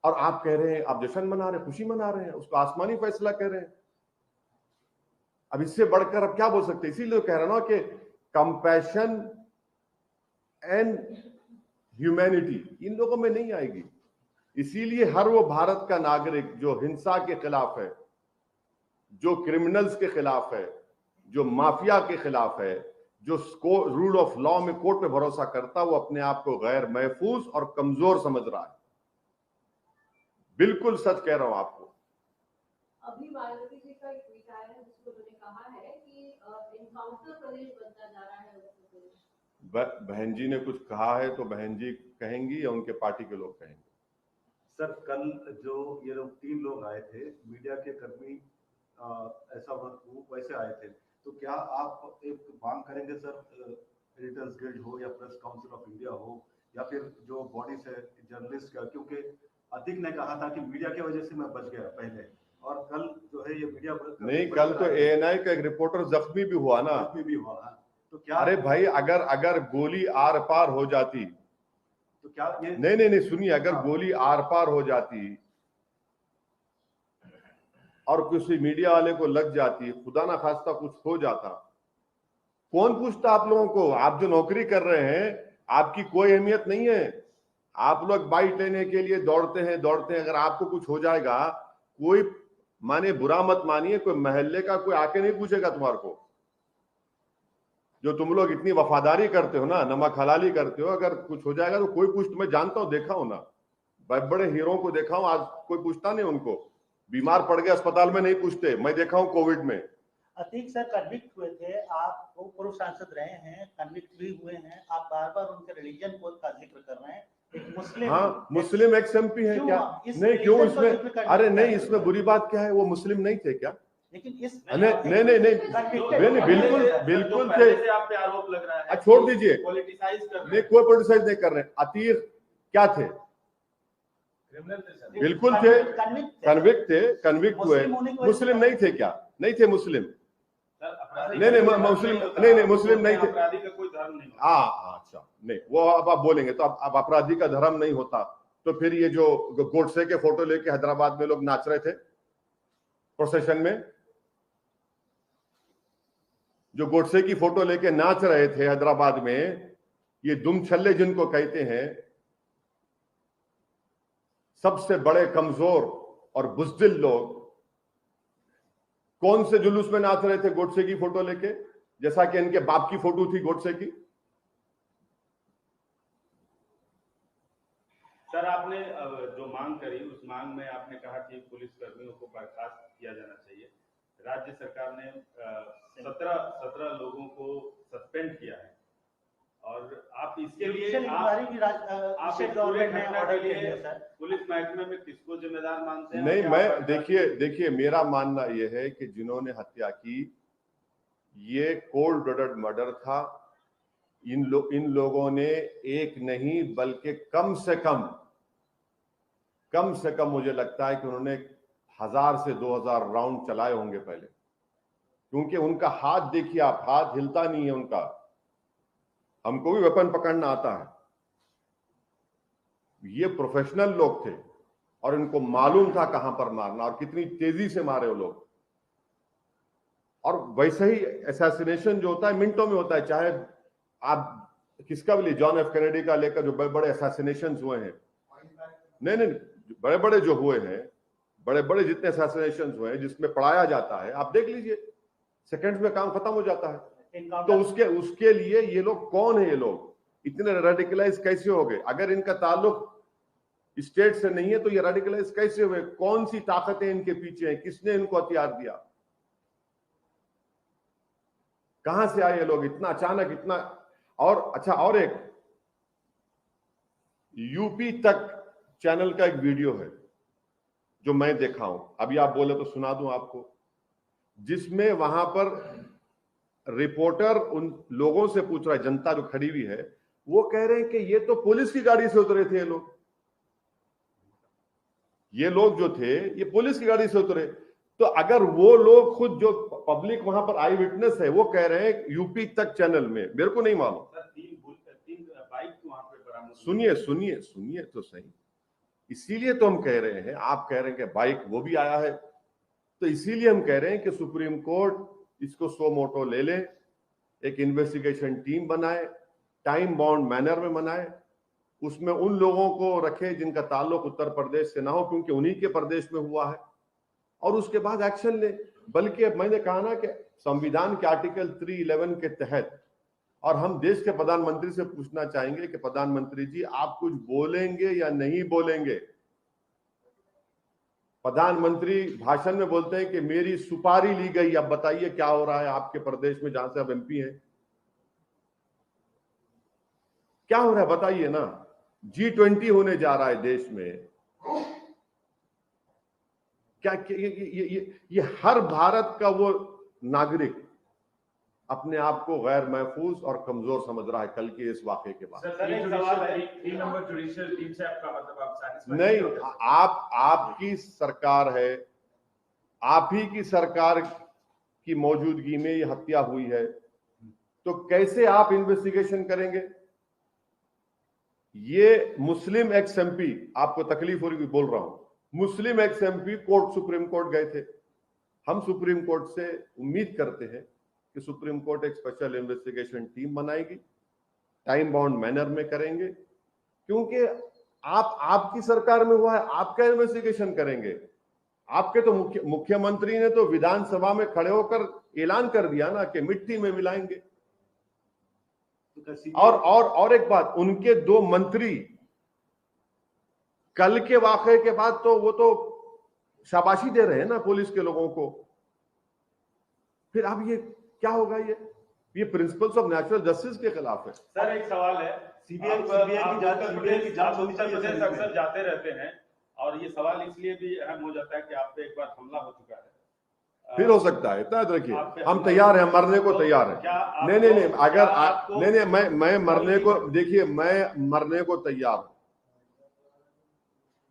Speaker 1: और आप कह रहे हैं, आप जश्न मना रहे हैं, खुशी मना रहे हैं, उसको आसमानी फैसला कह रहे हैं। अब इससे बढ़कर अब क्या बोल सकते हैं? इसीलिए कह रहा ना कि कंपैशन एंड ह्यूमैनिटी इन लोगों में नहीं आएगी। इसीलिए हर वो भारत का नागरिक जो हिंसा के खिलाफ है, जो क्रिमिनल्स के खिलाफ है, जो माफिया के खिलाफ है, जो रूल ऑफ लॉ में कोर्ट में भरोसा करता, वो अपने आप को गैर महफूज और कमजोर समझ रहा है। बिल्कुल सच कह रहा हूं आपको।
Speaker 5: अभी मायावती जी का एक ट्वीट आया है जिसमें उन्होंने कहा है कि एनकाउंटर प्रदेश बनता जा रहा है उत्तर प्रदेश।
Speaker 1: बहन जी ने कुछ कहा है तो बहन जी कहेंगी या उनके पार्टी के लोग कहेंगे?
Speaker 6: सर कल जो ये लोग 3 लोग आए थे, मीडिया के कर्मी ऐसा वो वैसे आए थे, तो क्या आप एक मांग करेंगे सर, एडिटर्स गिल्ड हो या प्रेस काउंसिल ऑफ इंडिया हो या फिर जो बॉडीज है जर्नलिस्ट का, क्योंकि अतिक ने कहा था कि मीडिया की वजह से मैं बच गया पहले, और कल जो है ये मीडिया
Speaker 1: नहीं, कल तो एएनआई का एक रिपोर्टर जख्मी भी हुआ ना।
Speaker 6: जख्मी भी हुआ। तो क्या
Speaker 1: अरे भाई, अगर गोली आर पार हो जाती
Speaker 6: तो क्या ये
Speaker 1: नहीं सुनिए, अगर गोली आर पार हो जाती और किसी मीडिया वाले को लग जाती, खुदा ना खास्ता कुछ हो जाता, कौन पूछता आप लोगों को? आप जो नौकरी कर रहे हैं, आपकी कोई अहमियत नहीं है। आप लोग बाइट लेने के लिए दौड़ते हैं। अगर आपको कुछ हो जाएगा, कोई माने बुरा मत मानिए, कोई मोहल्ले का कोई आके नहीं पूछेगा तुम्हारे को। जो तुम लोग इतनी वफादारी करते हो ना, नमक हलाली करते हो, अगर कुछ हो जाएगा तो कोई पूछ, मैं जानता हूं, देखा हूं ना, बड़े बड़े हीरो को देखा हूं, आज कोई पूछता नहीं उनको। बीमार पड़ गए अस्पताल में नहीं पूछते, मैं देखा हूं कोविड में।
Speaker 2: अतीक सर कन्विक्ट हुए थे, आप वो पूर्व सांसद रहे हैं, कन्विक्ट भी हुए हैं, आप बार बार उनके रिलीजन कोड का जिक्र कर रहे हैं। एक मुस्लिम,
Speaker 1: हाँ, मुस्लिम एक्स एमपी है
Speaker 2: क्यों
Speaker 1: क्या?
Speaker 2: इस
Speaker 1: नहीं, क्यों
Speaker 2: religion को
Speaker 1: इसमें?
Speaker 2: जिक्र करने
Speaker 1: अरे
Speaker 2: की
Speaker 1: नहीं,
Speaker 2: क्या
Speaker 1: इसमें
Speaker 2: जरूरत
Speaker 1: बुरी बात क्या है? वो मुस्लिम नहीं थे क्या?
Speaker 2: लेकिन इस
Speaker 1: नहीं नहीं नहीं नहीं, बिल्कुल बिल्कुल थे।
Speaker 3: पहले से आप पे आरोप लग रहा है,
Speaker 1: छोड़ दीजिए,
Speaker 3: पॉलिटिसाइज कर रहे
Speaker 1: नहीं
Speaker 3: हैं।
Speaker 1: कोई पोलिटिसाइज नहीं कर रहे हैं। अतीक क्या थे?
Speaker 4: क्रिमिनल थे सर।
Speaker 1: बिल्कुल थे, कन्विक्ट थे, कन्विक्ट हुए।
Speaker 2: मुस्लिम होने की वजह से
Speaker 1: मुस्लिम नहीं थे क्या? नहीं थे मुस्लिम।
Speaker 3: सर, अपराधी
Speaker 1: नहीं, नहीं,
Speaker 3: का कोई
Speaker 1: मुस्लिम-
Speaker 3: धर्म होता।
Speaker 1: नहीं, नहीं, मुस्लिम नहीं थे।
Speaker 3: अपराधी का कोई धर्म नहीं होता।
Speaker 1: हाँ, अच्छा, नहीं, वो अब आप बोलेंगे तो अब अपराधी का धर्म नहीं होता तो फिर ये जो गोडसे के फोटो लेके हैदराबाद में लोग नाच रहे थे प्रोसेशन में, जो गोडसे की फोटो लेके नाच रहे थे हैदराबाद में, ये दुम छल्ले जिनको कहते हैं, सबसे बड़े कमजोर और बुज़दिल लोग कौन से जुलूस में नाच रहे थे गोडसे की फोटो लेके, जैसा कि इनके बाप की फोटो थी गोडसे की?
Speaker 3: सर, आपने जो मांग करी उस मांग में आपने कहा कि पुलिस कर्मियों को बर्खास्त किया जाना चाहिए। राज्य सरकार ने 17 लोगों को सस्पेंड किया है और आप इसके लिए आप
Speaker 2: गवर्नमेंट ने ऑर्डर दे दिया सर।
Speaker 3: पुलिस महकमे में किसको जिम्मेदार मानते हैं?
Speaker 1: नहीं,
Speaker 3: क्या
Speaker 1: मैं
Speaker 3: आप-
Speaker 1: देखिए मेरा मानना यह है कि जिन्होंने हत्या की, ये कोल्ड ब्लडेड मर्डर था। इन लोगों ने एक नहीं बल्कि कम से कम मुझे लगता है कि उन्होंने 1000 से 2000 राउंड चलाए होंगे पहले, क्योंकि उनका हाथ देखिए आप, हाथ हिलता नहीं है उनका। हमको भी वेपन पकड़ना आता है। ये प्रोफेशनल लोग थे और इनको मालूम था कहां पर मारना और कितनी तेजी से मारे वो लोग। और वैसे ही असैसिनेशन जो होता है मिनटों में होता है, चाहे आप किसका भी लिए, जॉन एफ कैनेडी का लेकर जो बड़े बड़े असैसिनेशन हुए हैं, नहीं बड़े बड़े जो हुए हैं, बड़े बड़े जितने असैसिनेशन हुए हैं जिसमें पढ़ाया जाता है, आप देख लीजिए, सेकंड्स में काम खत्म हो जाता है। तो उसके लिए ये लोग कौन है? ये लोग इतने रेडिकलाइज कैसे हो गए? अगर इनका ताल्लुक स्टेट से नहीं है तो ये रेडिकलाइज कैसे हुए? कौन सी ताकतें इनके पीछे हैं? किसने इनको हथियार दिया? कहां से आए ये लोग इतना अचानक, इतना? और अच्छा, और एक यूपी तक चैनल का एक वीडियो है जो मैं देखा हूं, अभी आप बोले तो सुना दूं आपको, जिसमें वहां पर रिपोर्टर उन लोगों से पूछ रहा है, जनता जो खड़ी हुई है, वो कह रहे हैं कि ये तो पुलिस की गाड़ी से उतरे थे ये लोग जो थे ये पुलिस की गाड़ी से उतरे। तो अगर वो लोग खुद जो पब्लिक वहां पर आई विटनेस है वो कह रहे हैं यूपी तक चैनल में, मेरे को नहीं मालूम।
Speaker 3: तीन बाइक वहां पे बरामद।
Speaker 1: सुनिए तो सही, इसीलिए तो हम कह रहे हैं, आप कह रहे हैं कि बाइक वो भी आया है, तो इसीलिए हम कह रहे हैं कि सुप्रीम कोर्ट इसको सो मोटो ले ले, एक इन्वेस्टिगेशन टीम बनाए, टाइम बाउंड मैनर में बनाए, उसमें उन लोगों को रखे जिनका ताल्लुक उत्तर प्रदेश से ना हो, क्योंकि उन्हीं के प्रदेश में हुआ है, और उसके बाद एक्शन ले। बल्कि मैंने कहा ना कि संविधान के आर्टिकल 311 के तहत, और हम देश के प्रधानमंत्री से पूछना चाहेंगे कि प्रधानमंत्री जी आप कुछ बोलेंगे या नहीं बोलेंगे? प्रधानमंत्री भाषण में बोलते हैं कि मेरी सुपारी ली गई, अब बताइए क्या हो रहा है आपके प्रदेश में जहां से आप एमपी हैं, क्या हो रहा है बताइए ना। G20 होने जा रहा है देश में, क्या ये हर भारत का वो नागरिक अपने आप को गैर महफूज और कमजोर समझ रहा है कल के इस वाकये के बाद।
Speaker 3: सर, एक सवाल है,
Speaker 4: 3 नंबर जुडिशियल टीम से आपका मतलब आप satisfied
Speaker 1: नहीं, आपकी सरकार है, आप ही की सरकार की मौजूदगी में ये हत्या हुई है, तो कैसे आप इन्वेस्टिगेशन करेंगे? ये मुस्लिम एक्स एमपी, आपको तकलीफ हो रही बोल रहा हूं, मुस्लिम एक्स एमपी सुप्रीम कोर्ट गए थे। हम सुप्रीम कोर्ट से उम्मीद करते हैं कि सुप्रीम कोर्ट एक स्पेशल इन्वेस्टिगेशन टीम बनाएगी, टाइम बाउंड मैनर में करेंगे, क्योंकि आपकी सरकार में हुआ है, आप क्या इन्वेस्टिगेशन करेंगे? आपके तो मुख्यमंत्री ने तो विधानसभा में खड़े होकर ऐलान कर दिया ना कि मिट्टी में मिलाएंगे। और एक बात, उनके 2 मंत्री कल के वाकये के बाद तो वो तो शाबाशी दे रहे हैं ना पुलिस के लोगों को। फिर अब ये क्या होगा? ये ये प्रिंसिपल्स ऑफ नेचुरल जस्टिस के खिलाफ है।
Speaker 3: सर एक सवाल है,
Speaker 6: सीबीआई
Speaker 3: आप
Speaker 6: की जांच
Speaker 3: उत्तर
Speaker 6: होनी चाहिए
Speaker 3: प्रदेश
Speaker 6: सर
Speaker 3: अक्सर जाते रहते हैं और ये सवाल इसलिए भी अहम हो जाता है कि आप पे एक बार हमला हो चुका है।
Speaker 1: फिर हो सकता है, इतना याद रखिए,
Speaker 3: आप पे
Speaker 1: हम
Speaker 3: हमला
Speaker 1: तैयार हैं,
Speaker 3: हो चुका है।
Speaker 1: मरने को
Speaker 3: तो
Speaker 1: तैयार है।
Speaker 3: क्या आपको-
Speaker 1: नहीं नहीं नहीं, अगर
Speaker 3: क्या आपको-
Speaker 1: नहीं नहीं, मैं मरने को, देखिए मैं मरने को तैयार हूं,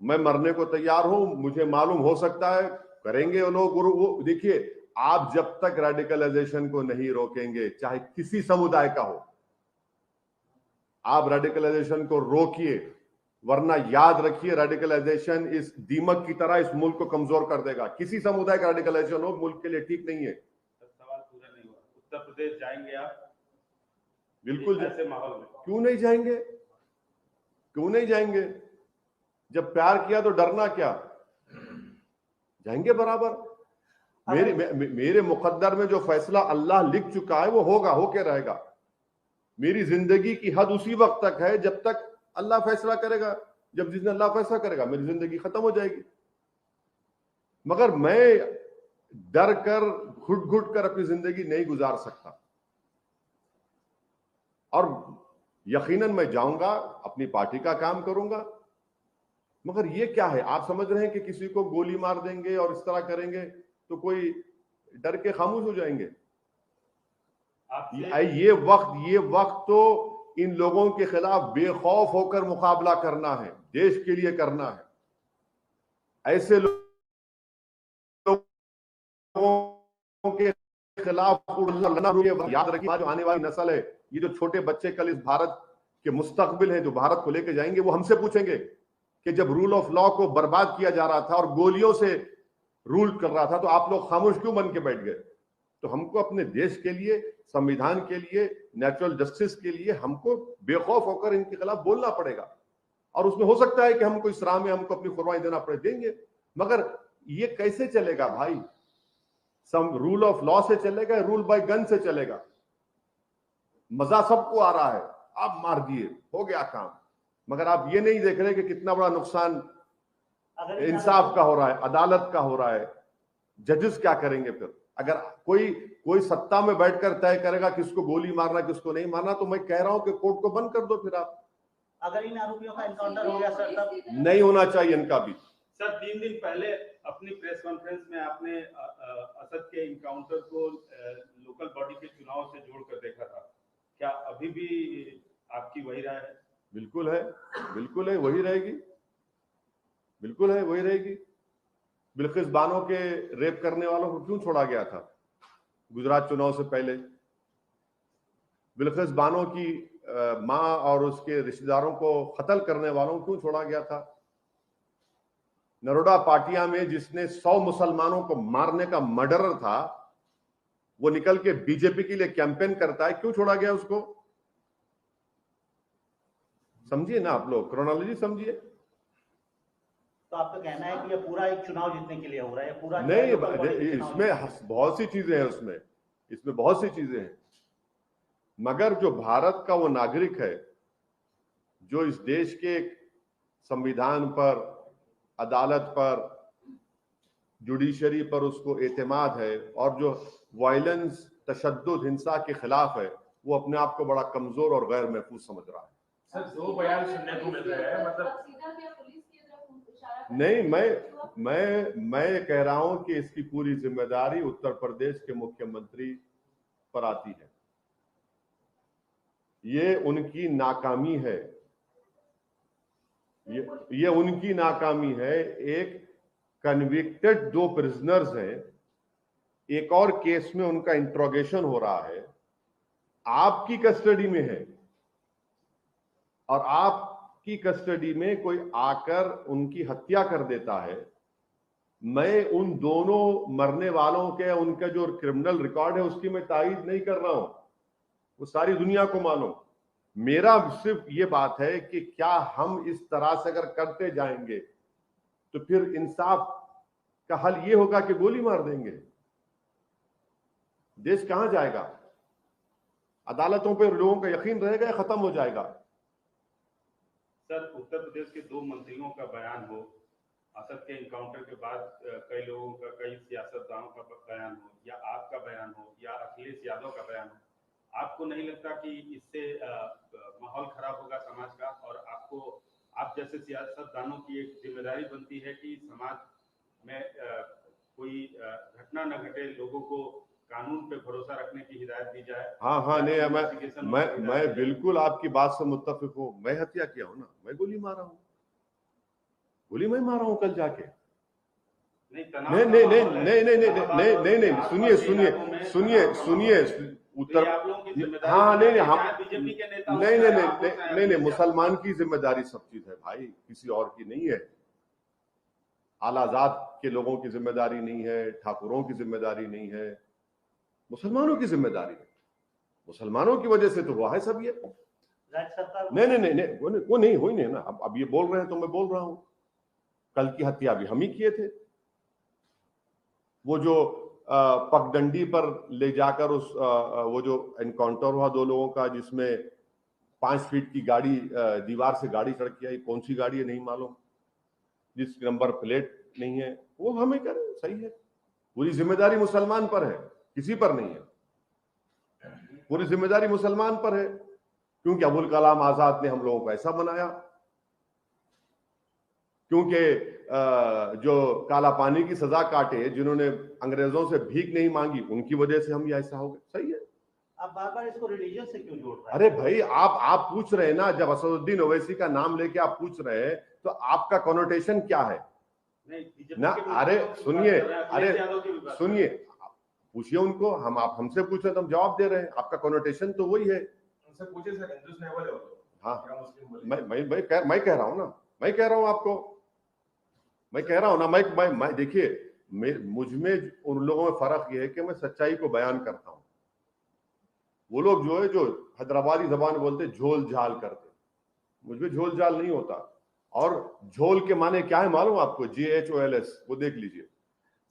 Speaker 1: मैं मरने को तैयार हूं। मुझे मालूम हो सकता है करेंगे वो लोग, वो देखिए, आप जब तक रेडिकलाइजेशन को नहीं रोकेंगे, चाहे किसी समुदाय का हो, आप रेडिकलाइजेशन को रोकिए, वरना याद रखिए रेडिकलाइजेशन इस दीमक की तरह इस मुल्क को कमजोर कर देगा। किसी समुदाय का रेडिकलाइजेशन हो मुल्क के लिए ठीक नहीं है।
Speaker 3: सवाल पूरा नहीं हुआ। उत्तर प्रदेश जाएंगे आप?
Speaker 1: बिल्कुल
Speaker 3: ऐसे माहौल में
Speaker 1: क्यों नहीं जाएंगे, क्यों नहीं जाएंगे? जब प्यार किया तो डरना क्या, जाएंगे बराबर। मेरे मुकद्दर में जो फैसला अल्लाह लिख चुका है वो होगा, होके रहेगा। मेरी जिंदगी की हद उसी वक्त तक है जब तक अल्लाह फैसला करेगा। जब जिस दिन अल्लाह फैसला करेगा मेरी जिंदगी खत्म हो जाएगी। मगर मैं डर कर घुट घुट कर अपनी जिंदगी नहीं गुजार सकता। और यकीनन मैं जाऊंगा, अपनी पार्टी का काम करूंगा। मगर ये क्या है, आप समझ रहे हैं कि किसी को गोली मार देंगे और इस तरह करेंगे तो कोई डर के खामोश हो जाएंगे? ये वक्त तो इन लोगों के खिलाफ बेखौफ होकर मुकाबला करना है, देश के लिए करना है। ऐसे लोगों के खिलाफ लड़ना। याद रखिए, जो आने वाली नस्ल है, ये जो छोटे बच्चे कल इस भारत के मुस्तकबिल हैं, जो भारत को लेकर जाएंगे, वो हमसे पूछेंगे कि जब रूल ऑफ लॉ को बर्बाद किया जा रहा था और गोलियों से रूल कर रहा था तो आप लोग खामोश क्यों बन के बैठ गए? तो हमको अपने देश के लिए, संविधान के लिए, नेचुरल जस्टिस के लिए हमको बेखौफ होकर इनके खिलाफ बोलना पड़ेगा। और उसमें हो सकता है कि हमको इस राह में हमको अपनी कुर्बानी देना पड़े, देंगे। मगर ये कैसे चलेगा भाई? सम रूल ऑफ लॉ से चलेगा, रूल बाय गन से चलेगा? मजा सबको आ रहा है, आप मार दिए, हो गया काम। मगर आप ये नहीं देख रहे कि कितना बड़ा नुकसान इंसाफ का हो रहा है, अदालत का हो रहा है। जजेस क्या करेंगे फिर? अगर कोई सत्ता में बैठकर तय करेगा किसको गोली मारना किसको नहीं मारना, तो मैं कह रहा हूं कि कोर्ट को बंद कर दो। फिर आप,
Speaker 2: अगर इन आरोपियों का एनकाउंटर हो गया सर, तब
Speaker 1: नहीं होना चाहिए इनका भी।
Speaker 3: सर 3 दिन पहले अपनी प्रेस कॉन्फ्रेंस में आपने असद के इनकाउंटर को लोकल बॉडी के चुनाव से जोड़कर देखा था, क्या अभी भी आपकी वही राय है?
Speaker 1: बिल्कुल है, बिल्कुल है, वही रहेगी, बिल्कुल है, वही रहेगी। बिल्किस बानो के रेप करने वालों को क्यों छोड़ा गया था गुजरात चुनाव से पहले? बिल्किस बानो की मां और उसके रिश्तेदारों को कत्ल करने वालों को क्यों छोड़ा गया था? नरोडा पाटिया में जिसने 100 मुसलमानों को मारने का मर्डरर था, वो निकल के बीजेपी के लिए कैंपेन करता है, क्यों छोड़ा गया उसको? समझिए ना आप लोग, क्रोनोलॉजी समझिए।
Speaker 2: तो आपका कहना है कि ये पूरा एक चुनाव जीतने के लिए हो रहा है, पूरा
Speaker 1: नहीं, इसमें बहुत सी चीजें हैं, इसमें बहुत सी चीजें हैं। मगर जो भारत का वो नागरिक है जो इस देश के संविधान पर, अदालत पर, जुडिशरी पर उसको एतमाद है और जो वायलेंस, तशद्दुद, हिंसा के खिलाफ है, वो अपने आप को बड़ा कमजोर और गैर महफूज समझ रहा है।
Speaker 4: सर 2 बयान सुनने को मिल रहे हैं, मतलब
Speaker 1: नहीं, मैं कह रहा हूं कि इसकी पूरी जिम्मेदारी उत्तर प्रदेश के मुख्यमंत्री पर आती है। ये उनकी नाकामी है, ये उनकी नाकामी है। एक कन्विक्टेड 2 प्रिजनर्स हैं, एक और केस में उनका इंट्रोगेशन हो रहा है, आपकी कस्टडी में है, और आपकी कस्टडी में कोई आकर उनकी हत्या कर देता है। मैं उन दोनों मरने वालों के, उनका जो क्रिमिनल रिकॉर्ड है उसकी मैं तायीद नहीं कर रहा हूं, वो सारी दुनिया को मालूम। मेरा सिर्फ ये बात है कि क्या हम इस तरह से अगर करते जाएंगे तो फिर इंसाफ का हल ये होगा कि गोली मार देंगे? देश कहां जाएगा? अदालतों पर लोगों का यकीन रहेगा या खत्म हो जाएगा?
Speaker 3: सर उत्तर प्रदेश के 2 मंत्रियों का बयान हो, असद के इनकाउंटर के बाद कई लोगों का, कई सियासतदानों का बयान हो, या आपका बयान हो, या अखिलेश यादव का बयान हो, आपको नहीं लगता कि इससे माहौल खराब होगा समाज का? और आप जैसे सियासतदानों की एक जिम्मेदारी बनती है कि समाज में कोई घटना न घटे, लोगों को कानून पे भरोसा रखने की हिदायत दी जाए।
Speaker 1: हाँ नहीं,
Speaker 3: investigation होने की
Speaker 1: मैं
Speaker 3: हिदायत दी जाए।
Speaker 1: बिल्कुल आपकी बात से मुत्तफिक हूँ। मैं हत्या किया हूँ ना, मैं गोली मारा हूँ, गोली मैं मारा हूँ कल जाके।
Speaker 3: नहीं
Speaker 1: नहीं नहीं नहीं नहीं नहीं नहीं नहीं नहीं, सुनिए सुनिए सुनिए सुनिए, उत्तर,
Speaker 3: आप लोगों की जिम्मेदारी
Speaker 1: हाँ नहीं नहीं, हम
Speaker 3: बीजेपी के नेता
Speaker 1: नहीं नहीं नहीं नहीं, मुसलमान की जिम्मेदारी सब चीज है भाई, किसी और की नहीं है। आलाजाद के लोगों की जिम्मेदारी नहीं है, ठाकुरों की जिम्मेदारी नहीं है, मुसलमानों की जिम्मेदारी है। मुसलमानों की वजह से तो हुआ है सब ये।
Speaker 2: राज्य सरकार
Speaker 1: नहीं नहीं नहीं नहीं, वो नहीं हुई नहीं ना। अब ये बोल रहे हैं तो मैं बोल रहा हूं, कल की हत्या भी हम ही किए थे। वो जो पगडंडी पर ले जाकर वो जो एनकाउंटर हुआ 2 लोगों का, जिसमें 5 फीट की गाड़ी दीवार से गाड़ी चढ़ के आई, कौन सी गाड़ी है नहीं मालूम, जिस नंबर प्लेट नहीं है, वो हमें कह रहे हैं सही है। पूरी जिम्मेदारी मुसलमान पर है, किसी पर नहीं है। पूरी जिम्मेदारी मुसलमान पर है, क्योंकि अबुल कलाम आजाद ने हम लोगों को ऐसा बनाया, क्योंकि जो काला पानी की सजा काटे, जिन्होंने अंग्रेजों से भीख नहीं मांगी, उनकी वजह से हम ये ऐसा हो गए। सही है।
Speaker 2: आप बार-बार इसको रिलीजन से क्यों जोड़ रहे हैं?
Speaker 1: अरे भाई, आप पूछ रहे हैं ना, जब असदुद्दीन ओवैसी का नाम लेके आप पूछ रहे हैं तो आपका कॉनोटेशन क्या है ना? अरे सुनिए, अरे सुनिए, पूछिए उनको, आप हमसे पूछ रहे तो हम जवाब दे रहे हैं। आपका कॉनोटेशन तो वही है।
Speaker 4: उनसे पूछे सर, हिंदुस्तान है बोले वो।
Speaker 1: हाँ,
Speaker 4: क्या मुस्लिम बोले?
Speaker 1: मैं कह रहा हूं ना, मैं कह रहा हूं आपको, मैं कह रहा हूं ना, मैं देखिए, मुझ में उन लोगों में फर्क यह है कि मैं सच्चाई को बयान करता हूं। वो लोग जो है, जो हैदराबादी जबान बोलते झोल झाल करते, मुझ में झोल झाल नहीं होता। और झोल के माने क्या है मालूम आपको? JHOLS, वो देख लीजिए।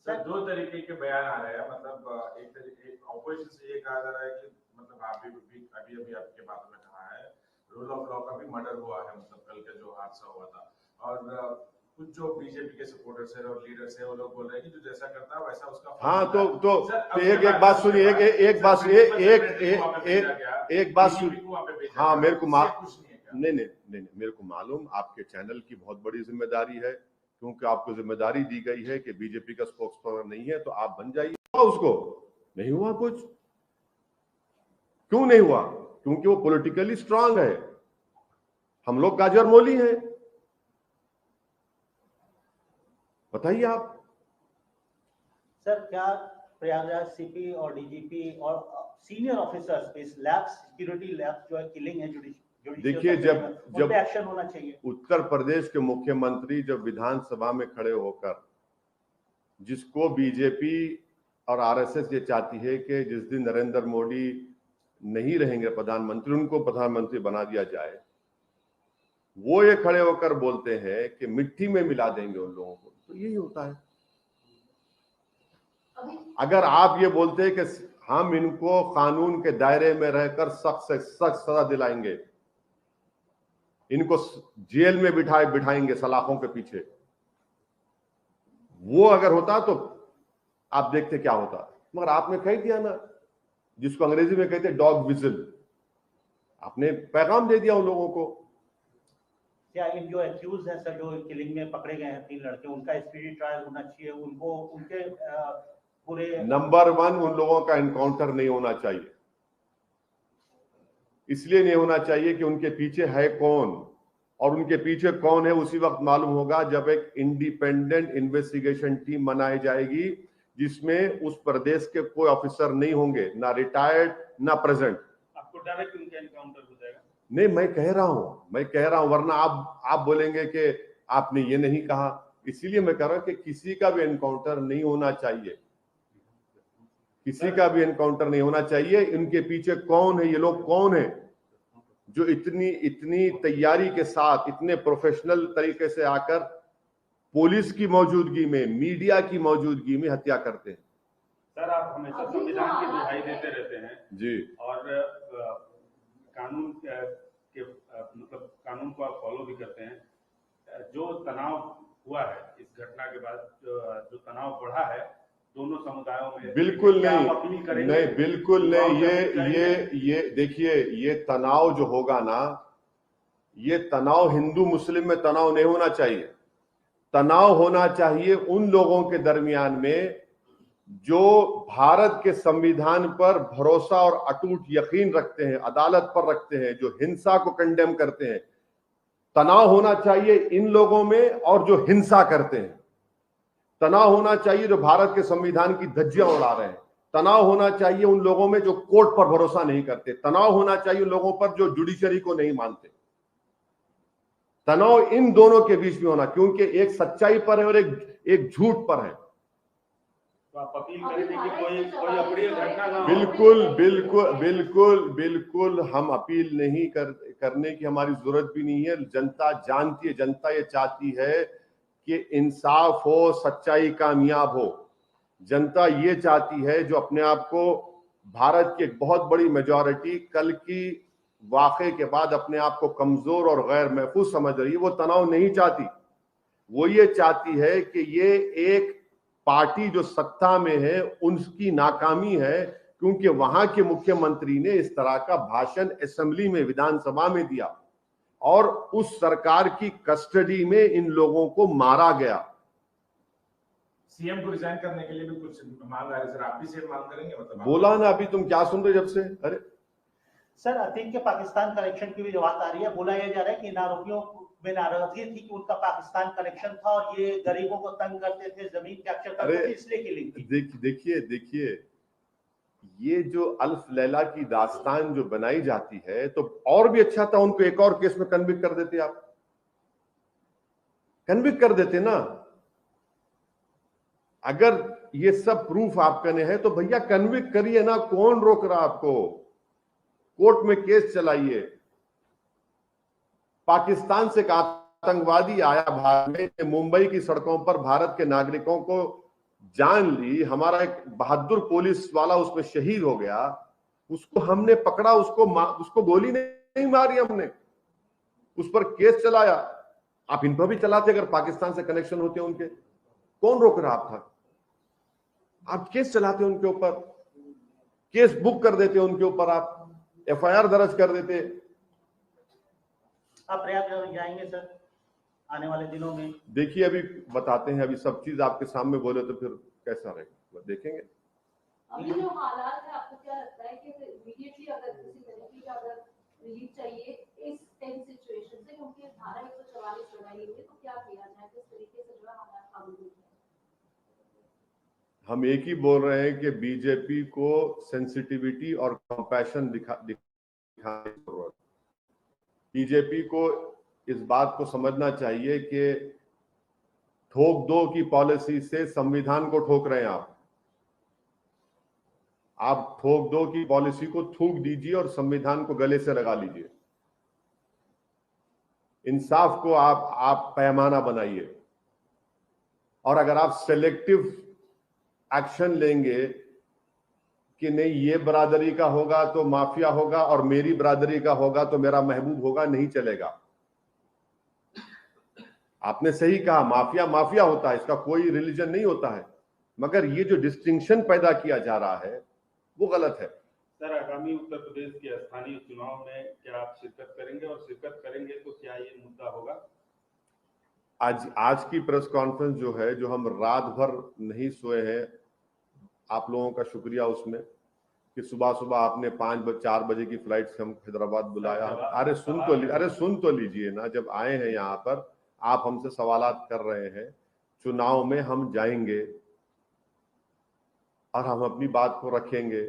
Speaker 4: सर 2 तरीके के बयान आ रहे हैं, मतलब एक तरीके ऑपोजिशन से ये कहा जा रहा है कि मतलब आप भी अभी आपके बात में कहा है रूल ऑफ लॉ का भी मर्डर हुआ है, मतलब कल का जो हादसा हुआ था। और कुछ जो बीजेपी के सपोर्टर्स हैं और लीडर्स हैं, वो लोग बोल रहे हैं कि जो जैसा करता है वैसा उसका फल
Speaker 1: हाँ,
Speaker 4: मिलता है।
Speaker 1: तो एक बात सुनिए, एक बात सुनिए, एक बात सुनिए। हाँ, मेरे को नहीं, मेरे को मालूम, आपके चैनल की बहुत बड़ी जिम्मेदारी है, क्योंकि आपको जिम्मेदारी दी गई है कि बीजेपी का स्पोक्सपर्सन नहीं है तो आप बन जाइए। उसको नहीं हुआ कुछ। क्यों नहीं हुआ? क्योंकि वो पॉलिटिकली स्ट्रांग है। हम लोग गाजर मोली हैं। बताइए आप।
Speaker 2: सर, क्या प्रयागराज सीपी और डीजीपी और सीनियर ऑफिसर्स इस लैब्स, सिक्योरिटी लैब्स जो है किलिंग है,
Speaker 1: देखिए, जब
Speaker 2: एक्शन होना चाहिए।
Speaker 1: उत्तर प्रदेश के मुख्यमंत्री जब विधानसभा में खड़े होकर, जिसको बीजेपी और आरएसएस ये चाहती है कि जिस दिन नरेंद्र मोदी नहीं रहेंगे प्रधानमंत्री, उनको प्रधानमंत्री बना दिया जाए, वो ये खड़े होकर बोलते हैं कि मिट्टी में मिला देंगे उन लोगों को, तो यही होता है। अगर आप ये बोलते हैं कि हम इनको कानून के दायरे में रहकर सख्त से सख्त सजा दिलाएंगे, इनको जेल में बिठाएंगे सलाखों के पीछे, वो अगर होता तो आप देखते क्या होता। मगर आपने कह दिया ना, जिसको अंग्रेजी में कहते डॉग विजिल, आपने पैगाम दे दिया उन लोगों को।
Speaker 2: क्या इन जो एक्यूज हैं सर, जो किलिंग में पकड़े गए हैं 3 लड़के, उनका स्पीडी ट्रायल होना चाहिए, उनको उनके पूरे
Speaker 1: नंबर 1, उन लोगों का एनकाउंटर नहीं होना चाहिए। इसलिए नहीं होना चाहिए कि उनके पीछे है कौन, और उनके पीछे कौन है उसी वक्त मालूम होगा जब एक इंडिपेंडेंट इन्वेस्टिगेशन टीम बनाई जाएगी, जिसमें उस प्रदेश के कोई ऑफिसर नहीं होंगे, ना रिटायर्ड ना प्रेजेंट।
Speaker 3: आपको डायरेक्ट उनका एनकाउंटर हो जाएगा?
Speaker 1: नहीं, मैं कह रहा हूं, वरना आप बोलेंगे कि आपने ये नहीं कहा। इसीलिए मैं कह रहा हूं कि किसी का भी एनकाउंटर नहीं होना चाहिए, किसी का भी एनकाउंटर नहीं होना चाहिए। इनके पीछे कौन है, ये लोग कौन है जो इतनी तैयारी के साथ, इतने प्रोफेशनल तरीके से आकर पुलिस की मौजूदगी में, मीडिया की मौजूदगी में हत्या करते हैं।
Speaker 3: सर, आप हमेशा संविधान की दुहाई देते रहते हैं
Speaker 1: जी, और
Speaker 3: कानून के मतलब कानून को आप फॉलो भी करते हैं। जो तनाव हुआ है इस घटना के बाद, जो तनाव बढ़ा है, दोनों समुदायों में?
Speaker 1: बिल्कुल
Speaker 3: क्या
Speaker 1: नहीं,
Speaker 3: आप अपील करेंगे?
Speaker 1: नहीं बिल्कुल नहीं।
Speaker 3: युवाओं से अपील करेंगे?
Speaker 1: ये देखिए, ये तनाव जो होगा ना, ये तनाव हिंदू मुस्लिम में तनाव नहीं होना चाहिए। तनाव होना चाहिए उन लोगों के दरमियान में जो भारत के संविधान पर भरोसा और अटूट यकीन रखते हैं, अदालत पर रखते हैं, जो हिंसा को कंडेम करते हैं। तनाव होना चाहिए इन लोगों में और जो हिंसा करते हैं। तनाव होना चाहिए जो भारत के संविधान की धज्जियां उड़ा रहे हैं। तनाव होना चाहिए उन लोगों में जो कोर्ट पर भरोसा नहीं करते। तनाव होना चाहिए उन लोगों पर जो जुडिशरी को नहीं मानते। तनाव इन दोनों के बीच में होना, क्योंकि एक सच्चाई पर है और एक झूठ पर है।
Speaker 3: तो आप अपील करेंगे कि कोई अप्रिय घटना ना हो?
Speaker 1: बिल्कुल बिल्कुल बिल्कुल बिल्कुल, हम अपील नहीं करने की हमारी जरूरत भी नहीं है। जनता जानती है, जनता ये चाहती है कि इंसाफ हो, सच्चाई कामयाब हो। जनता ये चाहती है, जो अपने आप को भारत की एक बहुत बड़ी मेजॉरिटी कल की वाक़े के बाद अपने आप को कमजोर और गैर महफूज समझ रही है, वो तनाव नहीं चाहती। वो ये चाहती है कि ये एक पार्टी जो सत्ता में है उनकी नाकामी है, क्योंकि वहां के मुख्यमंत्री ने इस तरह का भाषण असेंबली में, विधानसभा में दिया और उस सरकार की कस्टडी में इन लोगों को मारा गया।
Speaker 4: सीएम को रिजाइन करने के लिए भी कुछ मांग आ रही है सर, आप भी सेम मांग करेंगे? मतलब
Speaker 1: बोला ना, अभी तुम क्या सुन रहे जब से? अरे
Speaker 2: सर, अतीक के पाकिस्तान कनेक्शन की भी जो बात आ रही है, बोला यह जा रहा है कि इन आरोपियों में नाराजगी थी कि उनका पाकिस्तान कनेक्शन था और ये गरीबों को तंग करते थे, जमीन कैप्चर करते थे, इसलिए की लिंक थी।
Speaker 1: देखिए, ये जो अल्फ लैला की दास्तान जो बनाई जाती है, तो और भी अच्छा था उनको एक और केस में कन्विक्ट कर देते। आप कन्विक्ट कर देते ना। अगर ये सब प्रूफ आप कने हैं तो भैया कन्विक्ट करिए ना, कौन रोक रहा आपको? कोर्ट में केस चलाइए। पाकिस्तान से एक आतंकवादी आया भारत में, मुंबई की सड़कों पर भारत के नागरिकों को जान ली, हमारा एक बहादुर पुलिस वाला उसमें शहीद हो गया, उसको हमने पकड़ा, उसको गोली नहीं मारी हमने, उस पर केस चलाया। आप इन पर भी चलाते अगर पाकिस्तान से कनेक्शन होते उनके, कौन रोक रहा था? आप केस चलाते उनके ऊपर, केस बुक कर देते उनके ऊपर, आप एफआईआर दर्ज कर देते।
Speaker 2: आप प्रयागराज जाएंगे सर आने वाले दिनों में?
Speaker 1: देखिए, अभी बताते हैं, अभी सब चीज आपके सामने बोले तो फिर कैसा रहेगा, देखेंगे।
Speaker 5: अभी जो हालात है, आपको क्या लगता है कि इमीडिएटली अगर किसी तरीके का अगर रिलीफ चाहिए इस टेंस सिचुएशन से, क्योंकि धारा 144 लगाई हुई है, तो क्या किया जाए, किस तरीके से जो है हालात काबू में?
Speaker 1: हम एक ही बोल रहे हैं कि बीजेपी को सेंसिटिविटी और कंपैशन दिखाने की जरूरत। बीजेपी को इस बात को समझना चाहिए कि ठोक दो की पॉलिसी से संविधान को ठोक रहे हैं आप ठोक दो की पॉलिसी को थूक दीजिए और संविधान को गले से लगा लीजिए। इंसाफ को आप पैमाना बनाइए, और अगर आप सेलेक्टिव एक्शन लेंगे कि नहीं ये बरादरी का होगा तो माफिया होगा और मेरी बरादरी का होगा तो मेरा महबूब होगा, नहीं चलेगा। आपने सही कहा, माफिया माफिया होता है, इसका कोई रिलीजन नहीं होता है, मगर ये जो डिस्टिंक्शन पैदा किया जा रहा है वो गलत है।
Speaker 3: सर, आगामी उत्तर प्रदेश के स्थानीय चुनाव में क्या आप शिरकत करेंगे, और शिरकत करेंगे तो क्या ये मुद्दा होगा?
Speaker 1: आज की प्रेस कॉन्फ्रेंस जो है, जो हम रात भर नहीं सोए हैं, आप लोगों का शुक्रिया उसमें कि सुबह सुबह आपने 4 बजे की फ्लाइट से हम हैदराबाद बुलाया। अरे सुन तो लीजिए ना, जब आए हैं यहाँ पर आप हमसे सवालात कर रहे हैं। चुनाव में हम जाएंगे और हम अपनी बात को रखेंगे।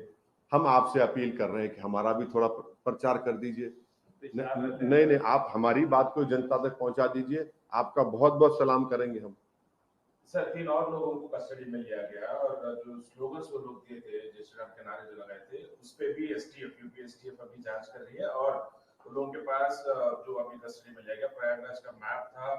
Speaker 1: हम आपसे अपील कर रहे हैं कि हमारा भी थोड़ा प्रचार कर दीजिए। नहीं, आप हमारी बात को जनता तक पहुंचा दीजिए। आपका बहुत बहुत सलाम करेंगे हम।
Speaker 4: सर, 3 और लोगों को कस्टडी में लिया गया, और जो स्लोगन्स वो लोग दिए थे, जय श्री राम के नारे जो लगाए थे, उस पे भी यूपी एसटीएफ अभी जांच कर रही है। और उन लोगों के पास जो अभी कस्टडी में लिया गया, प्रयागराज का मैप था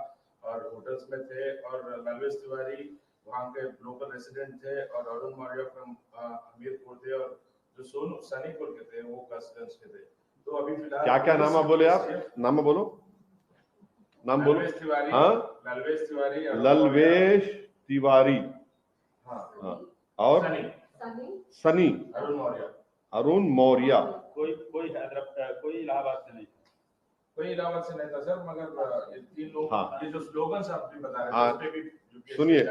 Speaker 4: और होटल्स में थे, और ललवेश तिवारी वहाँ के लोकल रेसिडेंट थे, और अरुण मौर्य फ्रॉम हमीरपुर थे, और जो सोनू सनीपुर के थे वो कस्टम्स के थे। तो अभी फिलहाल
Speaker 1: क्या नाम बोले आप? नाम बोलो।
Speaker 4: ललवेश तिवारी,
Speaker 1: हाँ,
Speaker 4: ललवेश तिवारी,
Speaker 1: ललवेश तिवारी।
Speaker 4: हाँ,
Speaker 1: और
Speaker 4: सनी,
Speaker 1: सनी
Speaker 4: अरुण मौर्य,
Speaker 1: अरुण मौर्य।
Speaker 3: कोई इलाहाबाद से नहीं,
Speaker 4: कोई इलाहाबाद से नहीं था सर, मगर ये 3 लोग,
Speaker 1: हाँ।
Speaker 4: ये जो स्लोगन्स आप भी बता रहे
Speaker 1: हाँ।
Speaker 4: थे, उस पे भी
Speaker 1: सुनिए,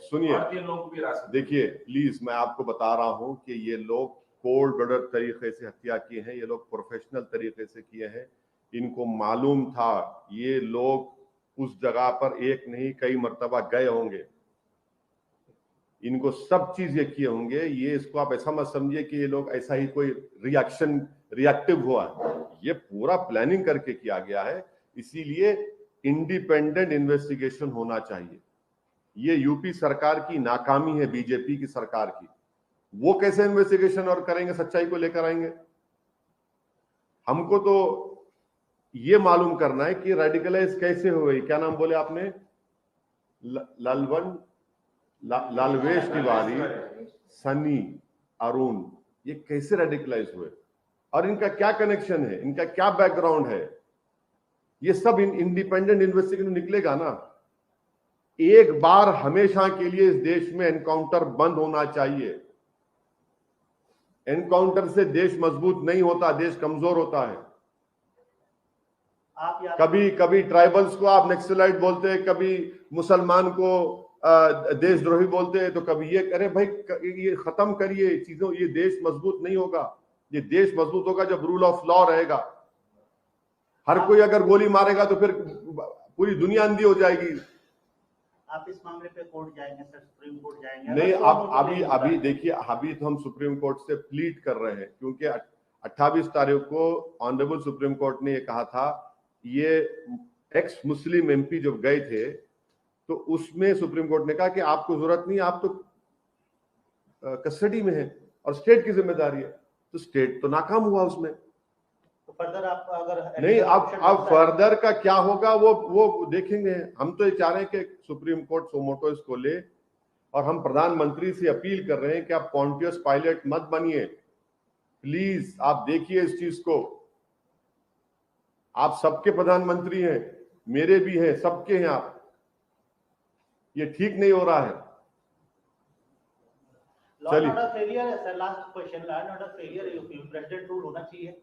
Speaker 1: सुनिए,
Speaker 4: और 3 लोगों को भी हिरासत।
Speaker 1: देखिए प्लीज, मैं आपको बता रहा हूं कि ये लोग कोल्ड ब्लडेड तरीके से हत्या किए हैं, ये लोग प्रोफेशनल तरीके से किए हैं। इनको मालूम था ये लोग उस जगह पर एक नहीं कई मर्तबा गए होंगे, इनको सब चीज ये किए होंगे। ये इसको आप ऐसा मत समझिए कि ये लोग ऐसा ही कोई रिएक्टिव हुआ है, ये पूरा प्लानिंग करके किया गया है। इसीलिए इंडिपेंडेंट इन्वेस्टिगेशन होना चाहिए। ये यूपी सरकार की नाकामी है, बीजेपी की सरकार की। वो कैसे इन्वेस्टिगेशन और करेंगे, सच्चाई को लेकर आएंगे? हमको तो ये मालूम करना है कि रेडिकलाइज कैसे हुए। क्या नाम बोले आपने? लालवेश तिवारी, सनी, अरुण, ये कैसे रेडिकलाइज हुए और इनका क्या कनेक्शन है, इनका क्या बैकग्राउंड है? ये सब इंडिपेंडेंट इन्वेस्टिगेशन निकलेगा ना। एक बार हमेशा के लिए इस देश में एनकाउंटर बंद होना चाहिए। एनकाउंटर से देश मजबूत नहीं होता, देश कमजोर होता है। कभी कभी ट्राइबल्स को आप नक्सलाइट बोलते हैं, कभी मुसलमान को देशद्रोही बोलते हैं, तो कभी ये अरे भाई ये खत्म करिए चीजों। ये देश मजबूत नहीं होगा। ये देश मजबूत होगा जब रूल ऑफ लॉ रहेगा। हर कोई अगर गोली मारेगा तो फिर पूरी दुनिया अंधी हो जाएगी।
Speaker 2: आप इस मामले पे कोर्ट जाएंगे सर, सुप्रीम कोर्ट जाएंगे?
Speaker 1: नहीं, आप अभी देखिए, अभी तो हम सुप्रीम कोर्ट से प्लीड कर रहे हैं, क्योंकि 28 तारीख को ऑनरेबल सुप्रीम कोर्ट ने ये कहा था। ये एक्स मुस्लिम एमपी जब गए थे तो उसमें सुप्रीम कोर्ट ने कहा कि आपको जरूरत नहीं, आप तो कस्टडी में है और स्टेट की जिम्मेदारी है। तो स्टेट तो नाकाम हुआ उसमें।
Speaker 2: तो फर्दर आप अगर
Speaker 1: नहीं, अब फर्दर का क्या होगा वो देखेंगे। हम तो ये चाह रहे हैं कि सुप्रीम कोर्ट सोमोटो इसको ले, और हम प्रधानमंत्री से अपील कर रहे हैं कि आप पॉन्टियस पायलट मत बनिए प्लीज। आप देखिए इस चीज को। आप सबके प्रधानमंत्री हैं, मेरे भी हैं, सबके हैं आप। ये ठीक नहीं हो रहा है।
Speaker 2: चलिए, फेलियर है sir. Last question, law and order failure है यूपी में, प्रेसिडेंट रूल होना चाहिए।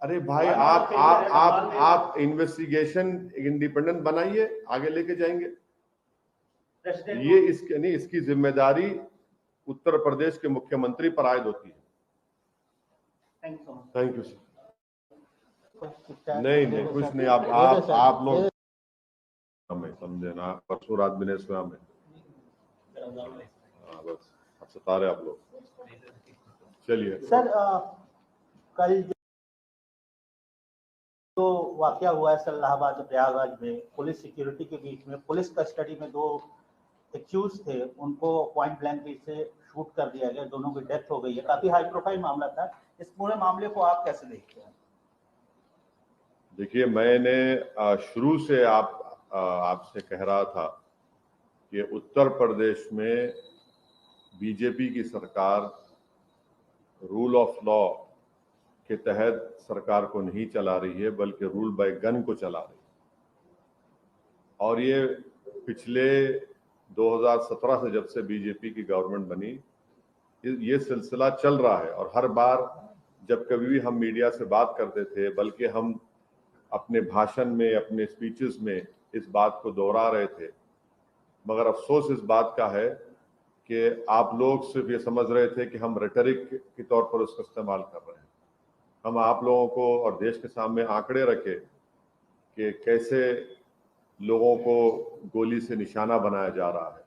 Speaker 1: अरे भाई, आप इन्वेस्टिगेशन इंडिपेंडेंट बनाइए, आगे लेके जाएंगे। ये इसके नहीं, इसकी जिम्मेदारी उत्तर प्रदेश के मुख्यमंत्री पर आयद होती है। Thank you sir. नहीं कुछ नहीं, आप लोग हमें समझे ना, परसों रात बिने स्वयं में बस आप सता रहे आप लोग। चलिए
Speaker 2: सर, कल जो वाकया हुआ है सर इलाहाबाद प्रयागराज में, पुलिस सिक्योरिटी के बीच में, पुलिस कस्टडी में 2 एक्यूज थे, उनको पॉइंट ब्लैंक से शूट कर दिया गया, दोनों की डेथ हो गई है। काफी हाई प्रोफाइल मामला था। इस पूरे मामले को आप कैसे देखते हैं?
Speaker 1: देखिए, मैंने शुरू से आपसे कह रहा था कि उत्तर प्रदेश में बीजेपी की सरकार रूल ऑफ लॉ के तहत सरकार को नहीं चला रही है, बल्कि रूल बाय गन को चला रही है। और ये पिछले 2017 से, जब से बीजेपी की गवर्नमेंट बनी, ये सिलसिला चल रहा है। और हर बार जब कभी भी हम मीडिया से बात करते थे, बल्कि हम अपने भाषण में, अपने स्पीचेस में इस बात को दोहरा रहे थे। मगर अफसोस इस बात का है कि आप लोग सिर्फ ये समझ रहे थे कि हम रेटरिक के तौर पर उसका इस्तेमाल कर रहे हैं। हम आप लोगों को और देश के सामने आंकड़े रखे कि कैसे लोगों को गोली से निशाना बनाया जा रहा है,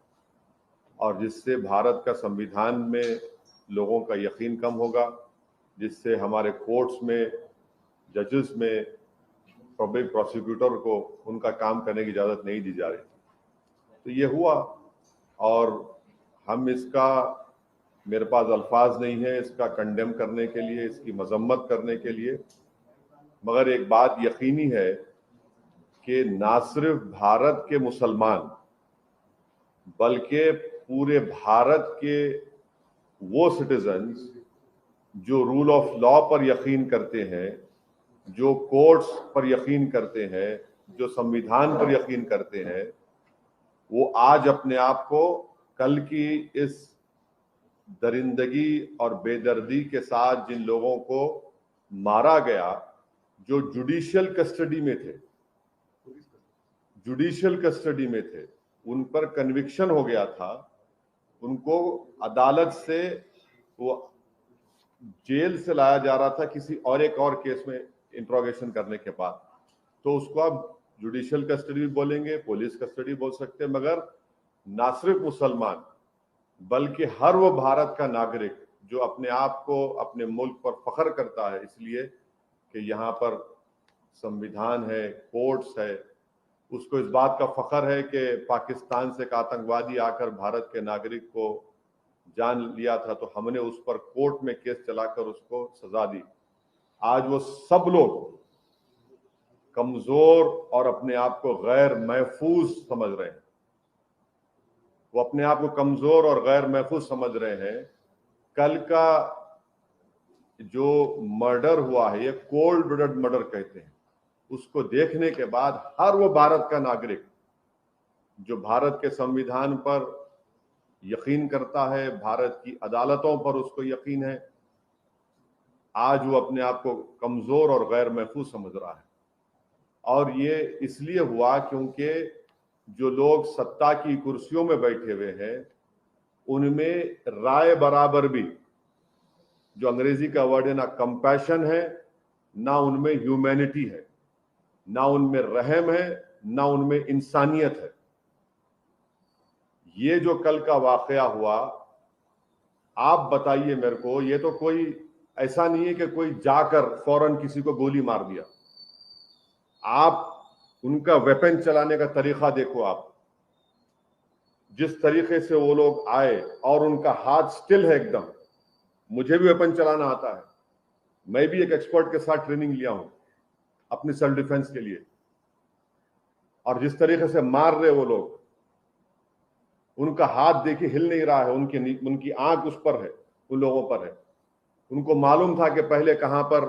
Speaker 1: और जिससे भारत का संविधान में लोगों का यकीन कम होगा, जिससे हमारे कोर्ट्स में, जजेस में, पब्लिक प्रोसिक्यूटर को उनका काम करने की इजाज़त नहीं दी जा रही। तो ये हुआ, और हम इसका, मेरे पास अल्फाज नहीं है इसका कंडेम करने के लिए, इसकी मजम्मत करने के लिए। मगर एक बात यकीनी है कि ना सिर्फ भारत के मुसलमान, बल्कि पूरे भारत के वो सिटीजन्स जो रूल ऑफ लॉ पर यकीन करते हैं, जो कोर्ट्स पर यकीन करते हैं, जो संविधान पर यकीन करते हैं, वो आज अपने आप को कल की इस दरिंदगी और बेदर्दी के साथ जिन लोगों को मारा गया, जो जुडिशियल कस्टडी में थे, उन पर कन्विक्शन हो गया था, उनको अदालत से वो जेल से लाया जा रहा था किसी और एक और केस में इंट्रोगेशन करने के बाद, तो उसको आप जुडिशियल कस्टडी भी बोलेंगे, पुलिस कस्टडी बोल सकते हैं, मगर ना सिर्फ मुसलमान बल्कि हर वो भारत का नागरिक जो अपने आप को अपने मुल्क पर फख्र करता है इसलिए कि यहाँ पर संविधान है, कोर्ट्स है, उसको इस बात का फख्र है कि पाकिस्तान से एक आतंकवादी आकर भारत के नागरिक को जान लिया था तो हमने उस पर कोर्ट में केस चलाकर उसको सजा दी। आज वो सब लोग कमजोर और अपने आप को गैर महफूज समझ रहे हैं, वो अपने आप को कमजोर और गैर महफूज समझ रहे हैं। कल का जो मर्डर हुआ है, ये कोल्ड ब्लडेड मर्डर कहते हैं, उसको देखने के बाद हर वो भारत का नागरिक जो भारत के संविधान पर यकीन करता है, भारत की अदालतों पर उसको यकीन है, आज वो अपने आप को कमजोर और गैर महफूज समझ रहा है। और ये इसलिए हुआ क्योंकि जो लोग सत्ता की कुर्सियों में बैठे हुए हैं उनमें राय बराबर भी, जो अंग्रेजी का वर्ड है, ना कंपैशन है, ना उनमें ह्यूमैनिटी है, ना उनमें रहम है, ना उनमें इंसानियत है। ये जो कल का वाकया हुआ, आप बताइए मेरे को, ये तो कोई ऐसा नहीं है कि कोई जाकर फौरन किसी को गोली मार दिया। आप उनका वेपन चलाने का तरीका देखो, आप जिस तरीके से वो लोग आए और उनका हाथ स्टिल है एकदम। मुझे भी वेपन चलाना आता है, मैं भी एक एक्सपर्ट के साथ ट्रेनिंग लिया हूं अपनी सेल्फ डिफेंस के लिए, और जिस तरीके से मार रहे वो लोग, उनका हाथ देखिए हिल नहीं रहा है, उनकी आंख उस पर है, उन लोगों पर है। उनको मालूम था कि पहले कहां पर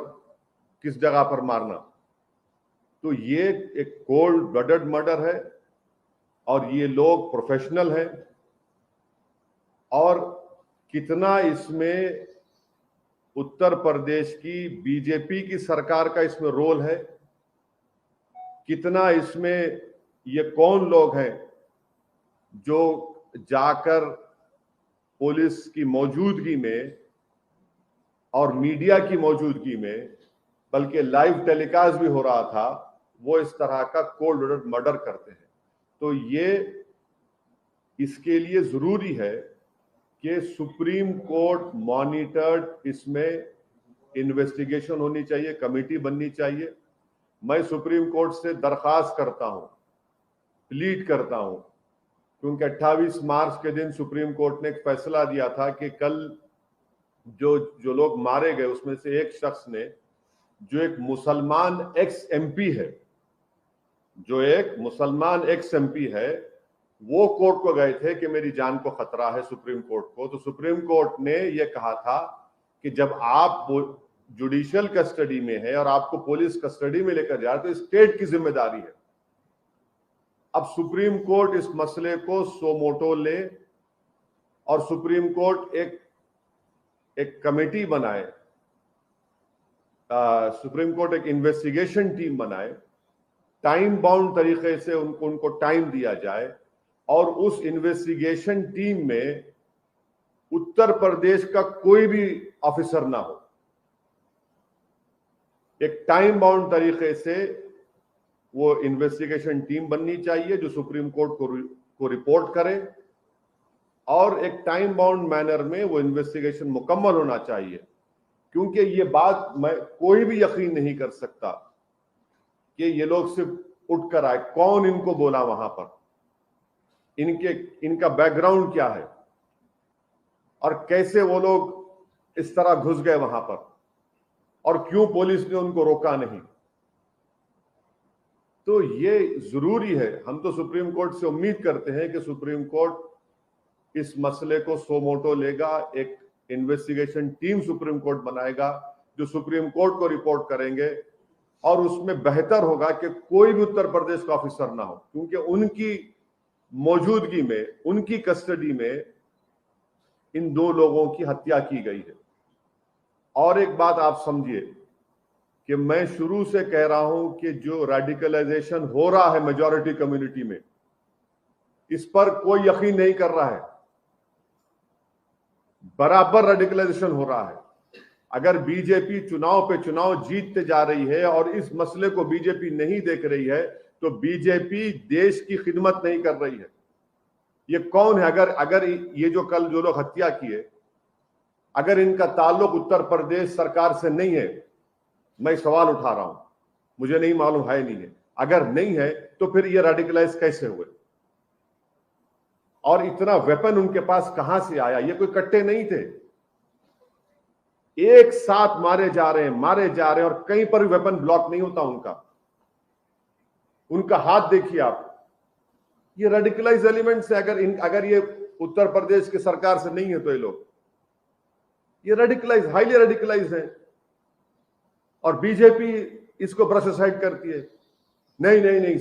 Speaker 1: किस जगह पर मारना। तो ये एक कोल्ड ब्लडेड मर्डर है और ये लोग प्रोफेशनल हैं। और कितना इसमें उत्तर प्रदेश की बीजेपी की सरकार का इसमें रोल है, कितना इसमें ये कौन लोग हैं जो जाकर पुलिस की मौजूदगी में और मीडिया की मौजूदगी में, बल्कि लाइव टेलीकास्ट भी हो रहा था, वो इस तरह का कोल्ड ब्लडेड मर्डर करते हैं। तो ये इसके लिए जरूरी है कि सुप्रीम कोर्ट मॉनिटर्ड इसमें इन्वेस्टिगेशन होनी चाहिए, कमेटी बननी चाहिए। मैं सुप्रीम कोर्ट से दरखास्त करता हूं, प्लीड करता हूं, क्योंकि 28 मार्च के दिन सुप्रीम कोर्ट ने एक फैसला दिया था कि कल जो लोग मारे गए उसमें से एक शख्स ने, जो एक मुसलमान एक्स एमपी है, वो कोर्ट को गए थे कि मेरी जान को खतरा है, सुप्रीम कोर्ट को। तो सुप्रीम कोर्ट ने यह कहा था कि जब आप जुडिशियल कस्टडी में है और आपको पुलिस कस्टडी में लेकर जा रहे तो स्टेट की जिम्मेदारी है। अब सुप्रीम कोर्ट इस मसले को सोमोटो ले और सुप्रीम कोर्ट एक कमेटी बनाए, सुप्रीम कोर्ट एक इन्वेस्टिगेशन टीम बनाए, टाइम बाउंड तरीके से उनको टाइम दिया जाए और उस इन्वेस्टिगेशन टीम में उत्तर प्रदेश का कोई भी ऑफिसर ना हो। एक टाइम बाउंड तरीके से वो इन्वेस्टिगेशन टीम बननी चाहिए जो सुप्रीम कोर्ट को रिपोर्ट करे, और एक टाइम बाउंड मैनर में वो इन्वेस्टिगेशन मुकम्मल होना चाहिए। क्योंकि ये बात कोई भी यकीन नहीं कर सकता कि ये लोग सिर्फ उठकर आए, कौन इनको बोला वहां पर, इनका बैकग्राउंड क्या है और कैसे वो लोग इस तरह घुस गए वहां पर, और क्यों पुलिस ने उनको रोका नहीं। तो ये जरूरी है। हम तो सुप्रीम कोर्ट से उम्मीद करते हैं कि सुप्रीम कोर्ट इस मसले को सोमोटो लेगा, एक इन्वेस्टिगेशन टीम सुप्रीम कोर्ट बनाएगा जो सुप्रीम कोर्ट को रिपोर्ट करेंगे, और उसमें बेहतर होगा कि कोई भी उत्तर प्रदेश का ऑफिसर ना हो, क्योंकि उनकी मौजूदगी में, उनकी कस्टडी में इन 2 लोगों की हत्या की गई है। और एक बात आप समझिए कि मैं शुरू से कह रहा हूं कि जो रेडिकलाइजेशन हो रहा है मेजॉरिटी कम्युनिटी में, इस पर कोई यकीन नहीं कर रहा है। बराबर रेडिकलाइजेशन हो रहा है। अगर बीजेपी चुनाव पे चुनाव जीतते जा रही है और इस मसले को बीजेपी नहीं देख रही है, तो बीजेपी देश की खिदमत नहीं कर रही है। ये कौन है? अगर ये जो कल जो लोग हत्या किए, अगर इनका ताल्लुक उत्तर प्रदेश सरकार से नहीं है, मैं सवाल उठा रहा हूं, मुझे नहीं मालूम है नहीं है, अगर नहीं है तो फिर ये रेडिकलाइज कैसे हुए? और इतना वेपन उनके पास कहां से आया? ये कोई कट्टे नहीं थे, एक साथ मारे जा रहे हैं और कहीं पर भी वेपन ब्लॉक नहीं होता उनका हाथ देखिए आप। ये रेडिकलाइज एलिमेंट से अगर ये उत्तर प्रदेश की सरकार से नहीं है तो ये रेडिकलाइज, हाईली रेडिकलाइज है। और बीजेपी इसको ब्रश असाइड करती है, नहीं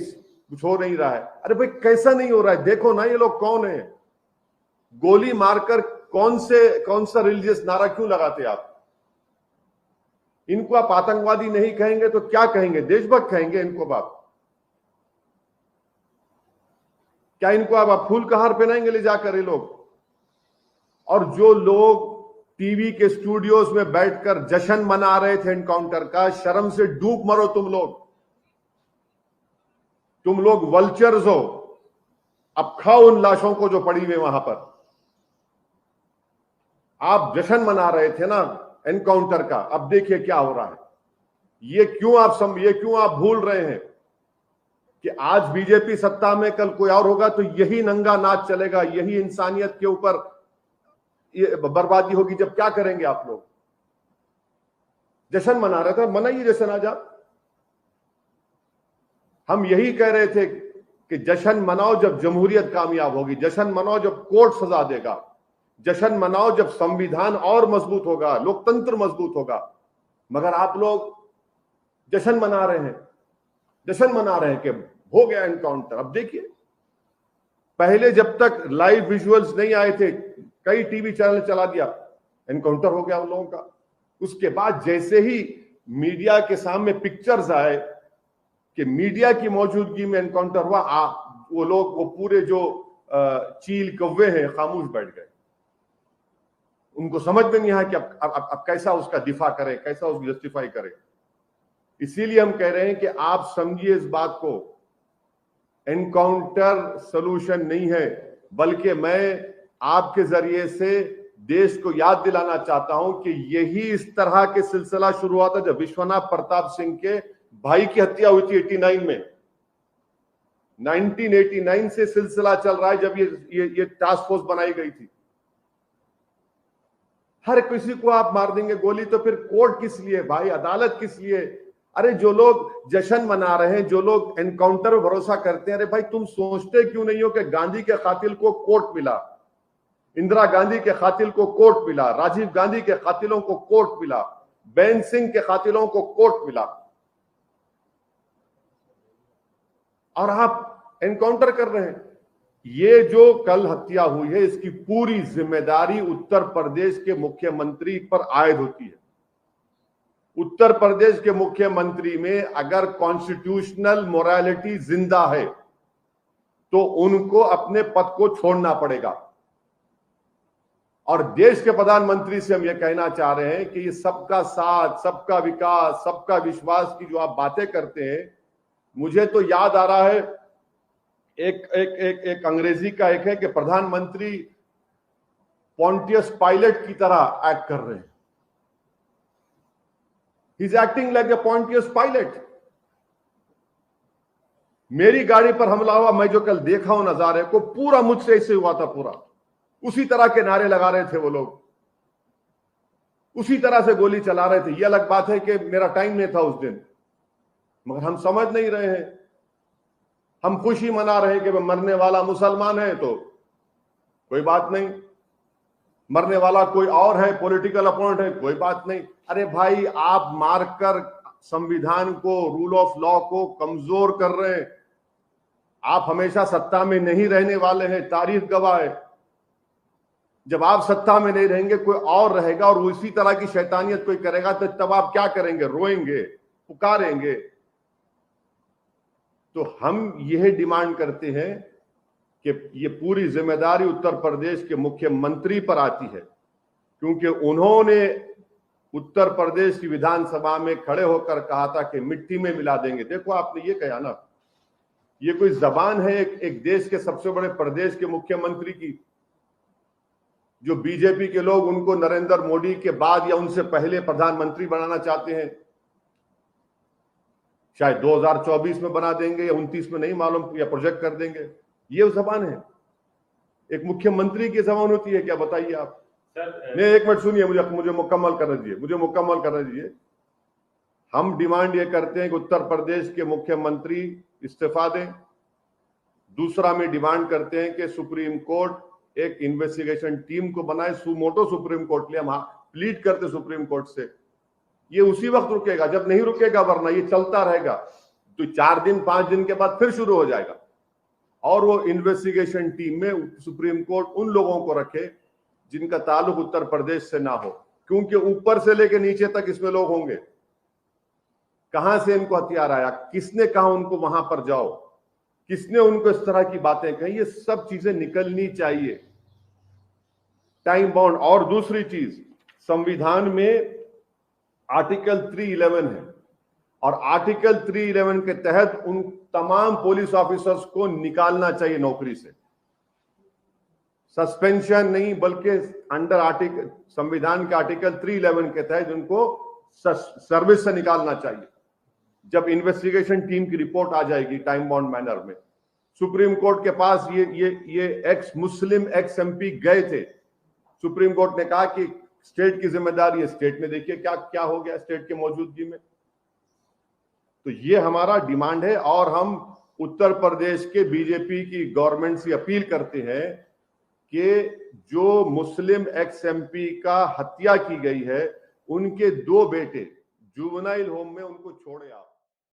Speaker 1: कुछ हो नहीं रहा है। अरे भाई कैसा नहीं हो रहा है? देखो ना ये लोग कौन है। गोली मारकर कौन सा रिलीजियस नारा क्यों लगाते आप? इनको आप आतंकवादी नहीं कहेंगे तो क्या कहेंगे? देशभक्त कहेंगे इनको आप? क्या इनको आप फूल का हार पहनाएंगे ले जाकर ये लोग? और जो लोग टीवी के स्टूडियोज में बैठकर जश्न मना रहे थे एनकाउंटर का, शर्म से डूब मरो तुम लोग वल्चर्स हो। अब खाओ उन लाशों को जो पड़ी हुई वहां पर। आप जश्न मना रहे थे ना एनकाउंटर का, अब देखिए क्या हो रहा है। ये क्यों आप भूल रहे हैं कि आज बीजेपी सत्ता में, कल कोई और होगा तो यही नंगा नाच चलेगा, यही इंसानियत के ऊपर ये बर्बादी होगी। जब क्या करेंगे आप लोग? जश्न मना रहे थे, मनाइए जश्न आज आप। हम यही कह रहे थे कि जश्न मनाओ जब जमहूरियत कामयाब होगी, जश्न मनाओ जब कोर्ट सजा देगा, जश्न मनाओ जब संविधान और मजबूत होगा, लोकतंत्र मजबूत होगा। मगर आप लोग जश्न मना रहे हैं कि हो गया एनकाउंटर। अब देखिए, पहले जब तक लाइव विजुअल्स नहीं आए थे, कई टीवी चैनल चला दिया, एनकाउंटर हो गया उन लोगों का। उसके बाद जैसे ही मीडिया के सामने पिक्चर्स आए कि मीडिया की मौजूदगी में एनकाउंटर हुआ, वो लोग, वो पूरे जो चील कौवे हैं, खामोश बैठ गए। उनको समझ में नहीं आया कि अब कैसा उसका दिफा करे, कैसा उसको जस्टिफाई करे। इसीलिए हम कह रहे हैं कि आप समझिए इस बात को, एनकाउंटर सॉल्यूशन नहीं है, बल्कि मैं आपके जरिए से देश को याद दिलाना चाहता हूं कि यही इस तरह के सिलसिला शुरू हुआ था जब विश्वनाथ प्रताप सिंह के भाई की हत्या हुई थी 89 में। 1989 से सिलसिला चल रहा है, जब ये टास्क फोर्स बनाई गई थी। हर किसी को आप मार देंगे गोली, तो फिर कोर्ट किस लिए भाई? अदालत किस लिए? अरे जो लोग जश्न मना रहे हैं, जो लोग एनकाउंटर में भरोसा करते हैं, अरे भाई तुम सोचते क्यों नहीं हो कि गांधी के कातिल को कोर्ट मिला, इंदिरा गांधी के कातिल को कोर्ट मिला, राजीव गांधी के कातिलों को कोर्ट मिला, बेन सिंह के कातिलों को कोर्ट मिला, और आप एनकाउंटर कर रहे हैं। ये जो कल हत्या हुई है, इसकी पूरी जिम्मेदारी उत्तर प्रदेश के मुख्यमंत्री पर आयद होती है। उत्तर प्रदेश के मुख्यमंत्री में अगर कॉन्स्टिट्यूशनल मोरालिटी जिंदा है तो उनको अपने पद को छोड़ना पड़ेगा। और देश के प्रधानमंत्री से हम यह कहना चाह रहे हैं कि ये सबका साथ, सबका विकास, सबका विश्वास की जो आप बातें करते हैं, मुझे तो याद आ रहा है एक अंग्रेजी का एक है कि प्रधानमंत्री पॉन्टियस पायलट की तरह एक्ट कर रहे हैं। He is acting like a Pontius Pilate. मेरी गाड़ी पर हमला हुआ, मैं जो कल देखा हूं नजारे को, पूरा मुझसे ऐसे हुआ था, पूरा उसी तरह के नारे लगा रहे थे वो लोग, उसी तरह से गोली चला रहे थे। ये अलग बात है कि मेरा टाइम नहीं था उस दिन, मगर हम समझ नहीं रहे हैं। हम खुशी मना रहे हैं कि मरने वाला मुसलमान है तो कोई बात नहीं, मरने वाला कोई और है, पॉलिटिकल अपोनेंट है, कोई बात नहीं। अरे भाई, आप मारकर संविधान को, रूल ऑफ लॉ को कमजोर कर रहे हैं। आप हमेशा सत्ता में नहीं रहने वाले हैं, तारीख गवाह है। जब आप सत्ता में नहीं रहेंगे कोई और रहेगा और उसी तरह की शैतानियत कोई करेगा तो तब आप क्या करेंगे? रोएंगे, पुकारेंगे। तो हम यह डिमांड करते हैं कि ये पूरी जिम्मेदारी उत्तर प्रदेश के मुख्यमंत्री पर आती है, क्योंकि उन्होंने उत्तर प्रदेश की विधानसभा में खड़े होकर कहा था कि मिट्टी में मिला देंगे। देखो, आपने ये कहा ना, ये कोई जबान है एक देश के सबसे बड़े प्रदेश के मुख्यमंत्री की, जो बीजेपी के लोग उनको नरेंद्र मोदी के बाद या उनसे पहले प्रधानमंत्री बनाना चाहते हैं। शायद 2024 में बना देंगे या 29 में, नहीं मालूम, या प्रोजेक्ट कर देंगे। ये जबान है, एक मुख्यमंत्री की जबान होती है क्या? बताइए आप। नहीं, एक मिनट सुनिए, मुझे मुकम्मल करने दीजिए। हम डिमांड ये करते हैं कि उत्तर प्रदेश के मुख्यमंत्री इस्तीफा दें। दूसरा में डिमांड करते हैं कि सुप्रीम कोर्ट एक इन्वेस्टिगेशन टीम को बनाए, सुमोटो सुप्रीम कोर्ट ले, हम प्लीड करते सुप्रीम कोर्ट से। ये उसी वक्त रुकेगा जब नहीं रुकेगा, वरना ये चलता रहेगा तो 4 दिन 5 दिन के बाद फिर शुरू हो जाएगा। और वो इन्वेस्टिगेशन टीम में सुप्रीम कोर्ट उन लोगों को रखे जिनका ताल्लुक उत्तर प्रदेश से ना हो, क्योंकि ऊपर से लेकर नीचे तक इसमें लोग होंगे। कहां से इनको हथियार आया, किसने कहा उनको वहां पर जाओ, किसने उनको इस तरह की बातें कही, ये सब चीजें निकलनी चाहिए, टाइम बाउंड। और दूसरी चीज, संविधान में आर्टिकल 311 है और आर्टिकल 311 के तहत उन तमाम पुलिस ऑफिसर्स को निकालना चाहिए नौकरी से। सस्पेंशन नहीं, बल्कि अंडर आर्टिकल, संविधान के आर्टिकल 311 के तहत उनको सर्विस से निकालना चाहिए। जब इन्वेस्टिगेशन टीम की रिपोर्ट आ जाएगी टाइम बाउंड मैनर में, सुप्रीम कोर्ट के पास ये एक्स मुस्लिम एक्स एमपी गए थे, सुप्रीम कोर्ट ने कहा कि स्टेट की जिम्मेदारी है, स्टेट में देखिए क्या क्या हो गया स्टेट के मौजूदगी में। तो ये हमारा डिमांड है और हम उत्तर प्रदेश के बीजेपी की गवर्नमेंट से अपील करते हैं कि जो मुस्लिम एक्स एमपी का हत्या की गई है, उनके 2 बेटे जुवेनाइल होम में, उनको छोड़े आप।